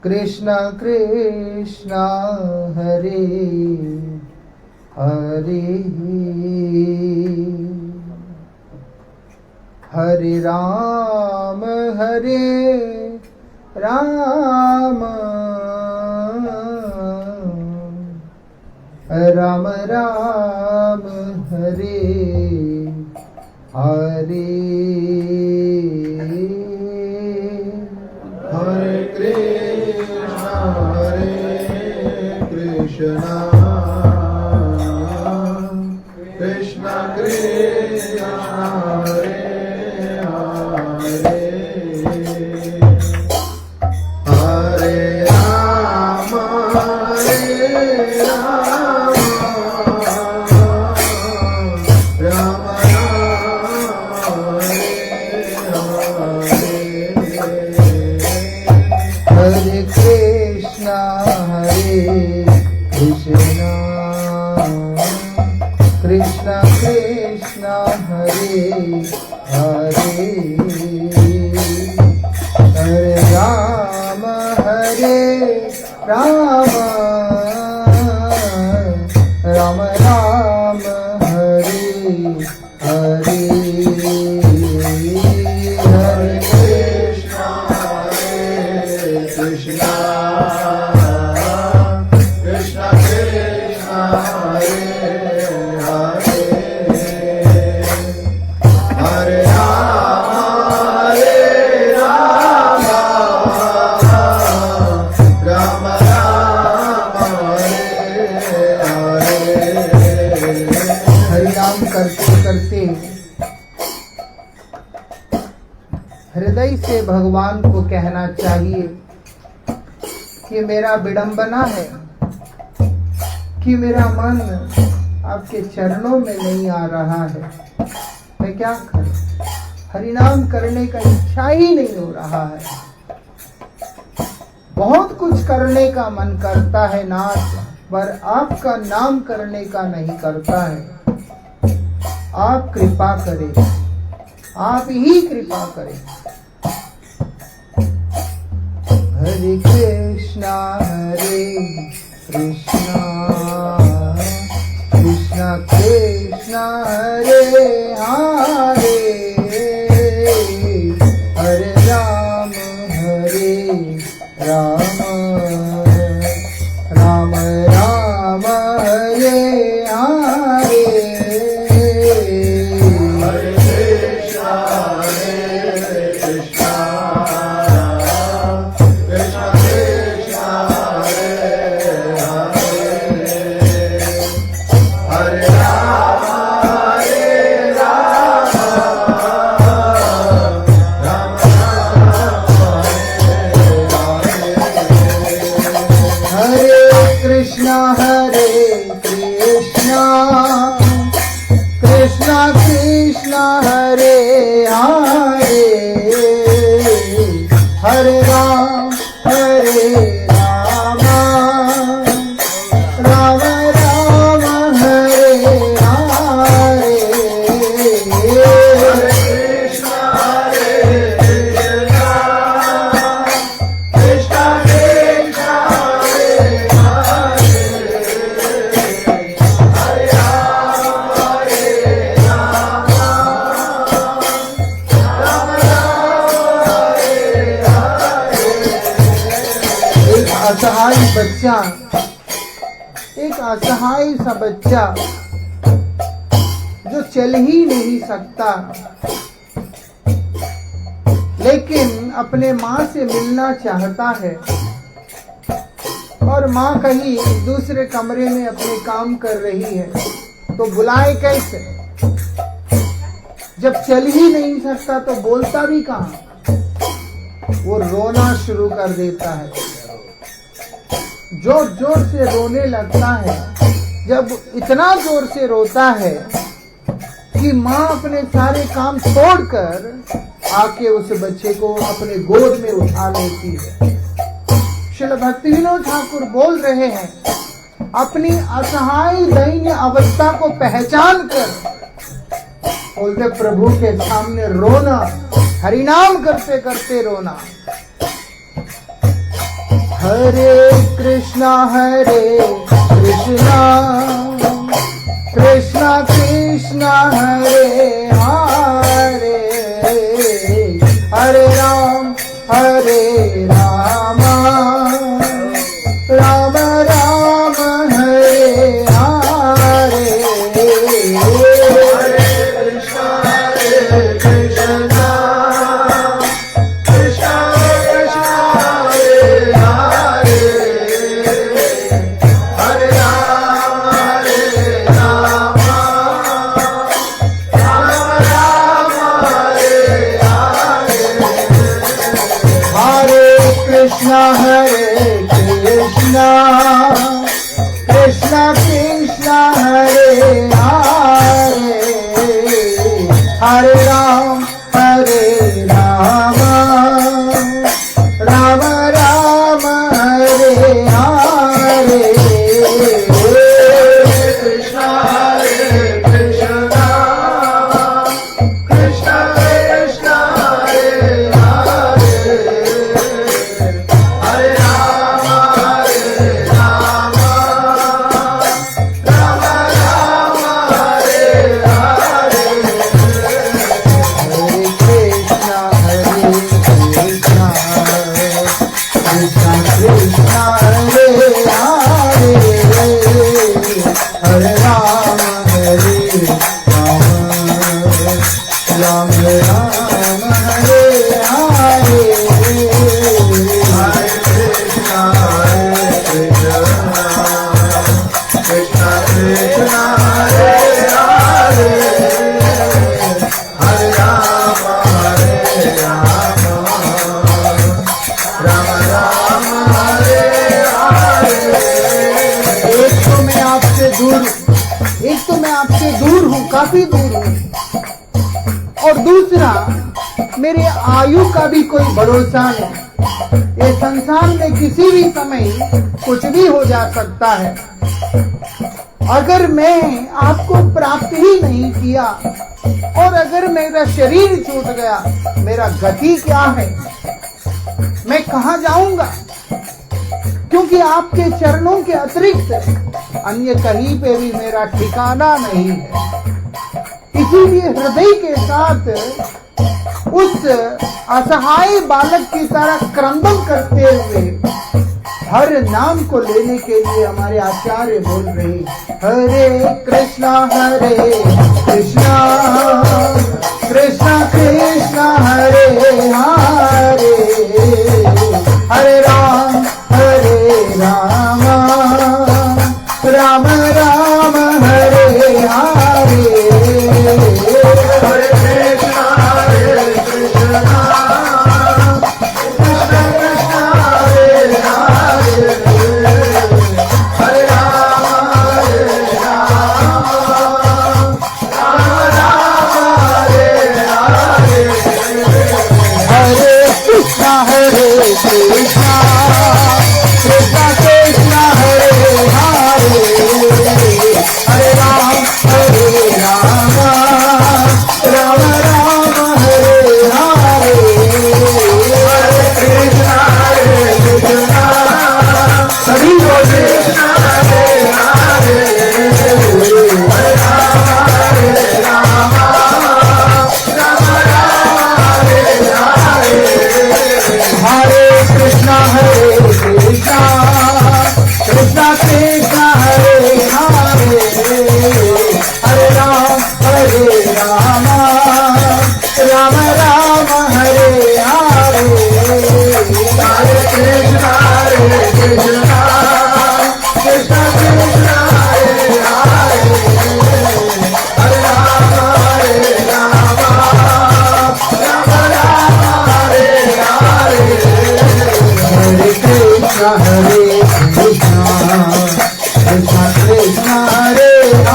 कृष्णा कृष्णा हरे हरे हरे राम राम राम हरे हरे हरे कृष्णा कृष्णा कृष्णा हरे हरे हरे राम राम राम हरे हरे कृष्णा हरे हरे हरे राम राम राम हरे हरे हरे कृष्णा कृष्णा कृष्णा कृष्णा हरे हरे हरे राम राम राम हरे हरे हरि नाम करते करते हृदय से भगवान को कहना चाहिए कि मेरा विडंबना है कि मेरा मन आपके चरणों में नहीं आ रहा है, मैं क्या करूं? हरिनाम करने का इच्छा ही नहीं हो रहा है। बहुत कुछ करने का मन करता है नाथ, पर आपका नाम करने का नहीं करता है। आप कृपा करें, आप ही कृपा करें। हरे कृष्णा कृष्णा कृष्णा हरे हरे हरे राम राम राम हरे हरे हरे कृष्णा कृष्णा कृष्णा कृष्णा हरे हरे हरे राम राम हरे कृष्णा कृष्णा कृष्णा हरे हरे हरे राम राम राम हरे हरे हरे कृष्णा कृष्णा कृष्णा कृष्णा हरे हरे हरे राम राम हरे हरे। एक असहाय सा बच्चा जो चल ही नहीं सकता, लेकिन अपने माँ से मिलना चाहता है और माँ कहीं दूसरे कमरे में अपने काम कर रही है, तो बुलाए कैसे? जब चल ही नहीं सकता तो बोलता भी कहाँ? वो रोना शुरू कर देता है, जोर जोर से रोने लगता है। जब इतना जोर से रोता है कि माँ अपने सारे काम छोड़कर आके उस बच्चे को अपने गोद में उठा लेती है। श्रील भक्ति विनोद ठाकुर बोल रहे हैं, अपनी असहाय दयनीय अवस्था को पहचान कर बोलते प्रभु के सामने रोना, हरिनाम करते करते रोना। हरे कृष्णा कृष्णा कृष्णा हरे हरे हरे राम राम राम हरे हरे हरे कृष्णा कृष्णा कृष्णा कृष्णा हरे हरे हरे राम राम राम हरे हरे हरे कृष्णा कृष्णा कृष्णा हरे हरे हरे राम राम राम हरे हरे कृष्णा कृष्णा काफी दूर हूं, और दूसरा मेरे आयु का भी कोई भरोसा नहीं। ये संसार में किसी भी समय कुछ भी हो जा सकता है। अगर मैं आपको प्राप्त ही नहीं किया और अगर मेरा शरीर छूट गया, मेरा गति क्या है? मैं कहां जाऊंगा? क्योंकि आपके चरणों के अतिरिक्त अन्य कहीं पे भी मेरा ठिकाना नहीं है। इसीलिए हृदय के साथ उस असहाय बालक की तरह क्रंदन करते हुए हर नाम को लेने के लिए हमारे आचार्य बोल रहे, हरे कृष्णा कृष्णा कृष्णा हरे हरे, हरे राम राम राम हरे हरे, हरे कृष्णा कृष्णा कृष्णा हरे हरे, हरे राम हरे हरे, हरे कृष्णा कृष्णा कृष्णा हरे हरे, हरे राम राम राम हरे हरे, हरे कृष्णा सभी कृष्णा हरे हरे, हरे राम राम हरे हरे, हरे कृष्णा कृष्णा कृष्णा हरे हरे, हरे राम राम राम हरे हरे, हरे कृष्णा कृष्णा कृष्णा हरे हरे, हरे राम राम हरे हरे, हरे कृष्णा कृष्णा कृष्णा हरे हरे, हरे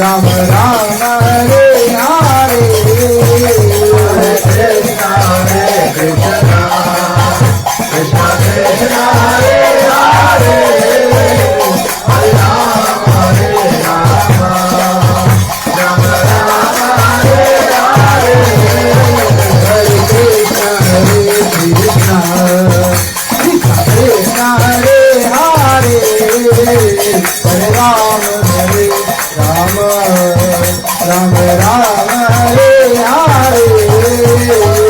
राम राम हरे हरे, हरे कृष्णा कृष्णा कृष्णा हरे हरे, हरे राम राम हरे हरे, हरे कृष्णा कृष्णा कृष्णा हरे हरे, हरे राम राम हरे हरे,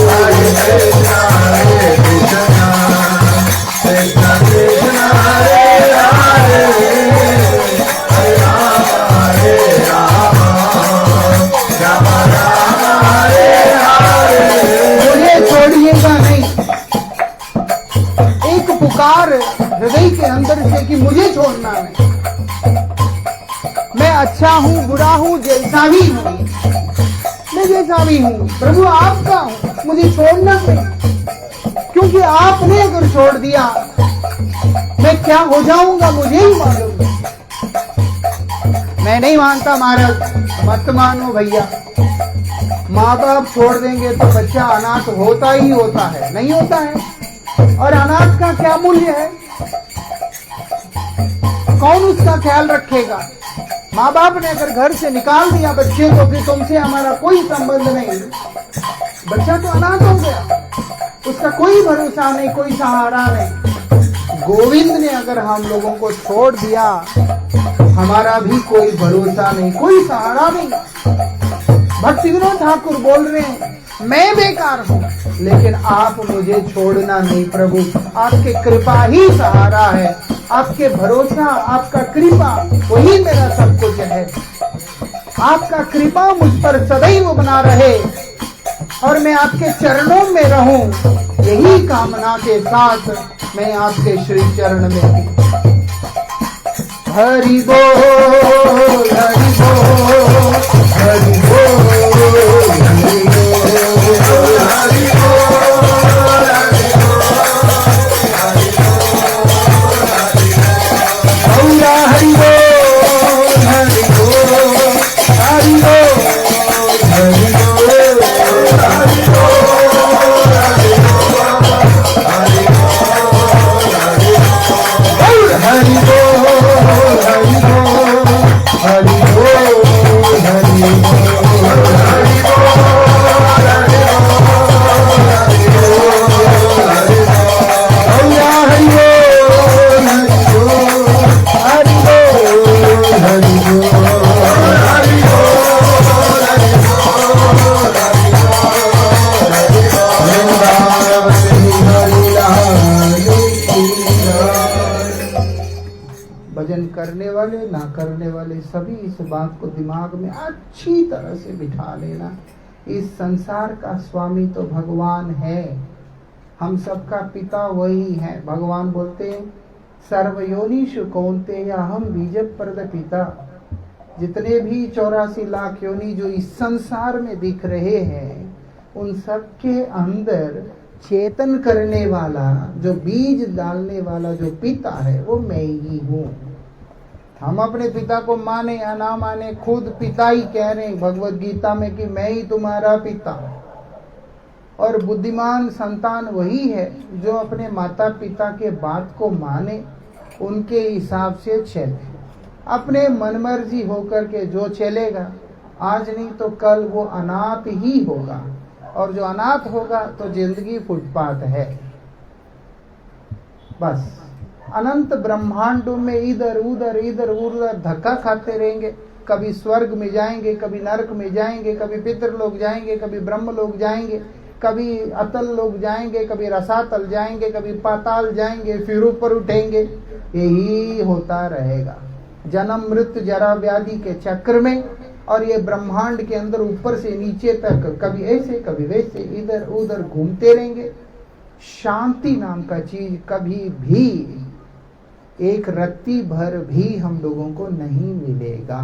हरे कृष्णा कृष्णा कृष्णा हरे हरे, हरे राम राम हरे हरे, मुझे छोड़िएगा नहीं। एक पुकार हृदय के अंदर से कि मुझे छोड़ना नहीं। मैं अच्छा हूँ बुरा हूँ जैसा भी हूँ, मैं जैसा भी हूँ, प्रभु आपका हूँ, मुझे छोड़ना नहीं। क्योंकि आपने अगर छोड़ दिया मैं क्या हो जाऊंगा मुझे ही मालूम है। मैं नहीं मानता महाराज, मत मानो भैया। माँ बाप छोड़ देंगे तो बच्चा अनाथ होता ही होता है, नहीं होता है। और अनाथ का क्या मूल्य है? कौन उसका ख्याल रखेगा? माँ बाप ने अगर घर से निकाल दिया बच्चे को कि तुमसे हमारा कोई संबंध नहीं, बच्चा तो अनाथ हो गया, उसका कोई भरोसा नहीं, कोई सहारा नहीं। गोविंद ने अगर हम लोगों को छोड़ दिया, हमारा भी कोई भरोसा नहीं, कोई सहारा नहीं। भक्ति विनोद ठाकुर बोल रहे हैं, मैं बेकार हूँ लेकिन आप मुझे छोड़ना नहीं प्रभु। आपके कृपा ही सहारा है, आपके भरोसा, आपका कृपा वही मेरा सब कुछ है। आपका कृपा मुझ पर सदैव बना रहे और मैं आपके चरणों में रहूं, यही कामना के साथ मैं आपके श्री चरण में हूं। हरि बोल हरि बोल हरि बोल हरि बोल हरि बोल हरि बोल हरि बोल भजन करने वाले ना करने वाले सभी इस बात को दिमाग में अच्छी तरह से बिठा लेना। इस संसार का स्वामी तो भगवान है, हम सबका पिता वही है। भगवान बोलते हैं सर्वयोनिषु कौन्तेय हम बीज प्रद पिता। जितने भी 84 लाख योनि जो इस संसार में दिख रहे हैं उन सब के अंदर चेतन करने वाला, जो बीज डालने वाला जो पिता है वो मैं ही हूँ। हम अपने पिता को माने या ना माने, खुद पिता ही कह रहे हैं भगवत गीता में कि मैं ही तुम्हारा पिता। और बुद्धिमान संतान वही है जो अपने माता पिता के बात को माने, उनके हिसाब से चले। अपने मनमर्जी होकर के जो चलेगा आज नहीं तो कल वो अनाथ ही होगा, और जो अनाथ होगा तो जिंदगी फुटपाथ है। बस अनंत ब्रह्मांडों में इधर उधर धक्का खाते रहेंगे। कभी स्वर्ग में जाएंगे, कभी नरक में जाएंगे, कभी पितृलोक जाएंगे, कभी ब्रह्मलोक जाएंगे, कभी अतल लोग जाएंगे, कभी रसातल जाएंगे, कभी पाताल जाएंगे, फिर ऊपर उठेंगे। यही होता रहेगा जन्म मृत्यु जरा व्याधि के चक्र में। और ये ब्रह्मांड के अंदर ऊपर से नीचे तक कभी ऐसे कभी वैसे इधर उधर घूमते रहेंगे। शांति नाम का चीज कभी भी एक रत्ती भर भी हम लोगों को नहीं मिलेगा।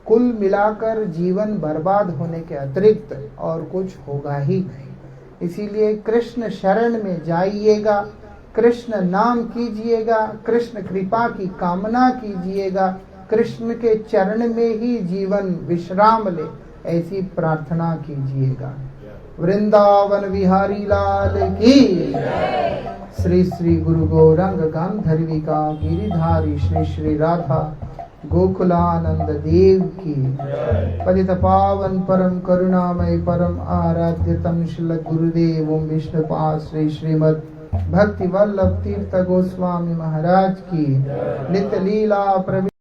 कुल मिलाकर जीवन बर्बाद होने के अतिरिक्त और कुछ होगा ही नहीं। इसीलिए कृष्ण शरण में जाइएगा, कृष्ण नाम कीजिएगा, कृष्ण कृपा की कामना कीजिएगा, कृष्ण के चरण में ही जीवन विश्राम ले ऐसी प्रार्थना कीजिएगा। वृंदावन बिहारी लाल की, श्री श्री गुरु गौरंग गांधर्विका गिरिधारी श्री श्री राधा गोकुलानंद देव की। पतित पावन परम करुणामय परम आराध्य तम श्री गुरुदेव विष्णुपाद श्री श्रीमद भक्ति वल्लभ तीर्थ गोस्वामी महाराज की। नित्य लीला प्रवृत्ति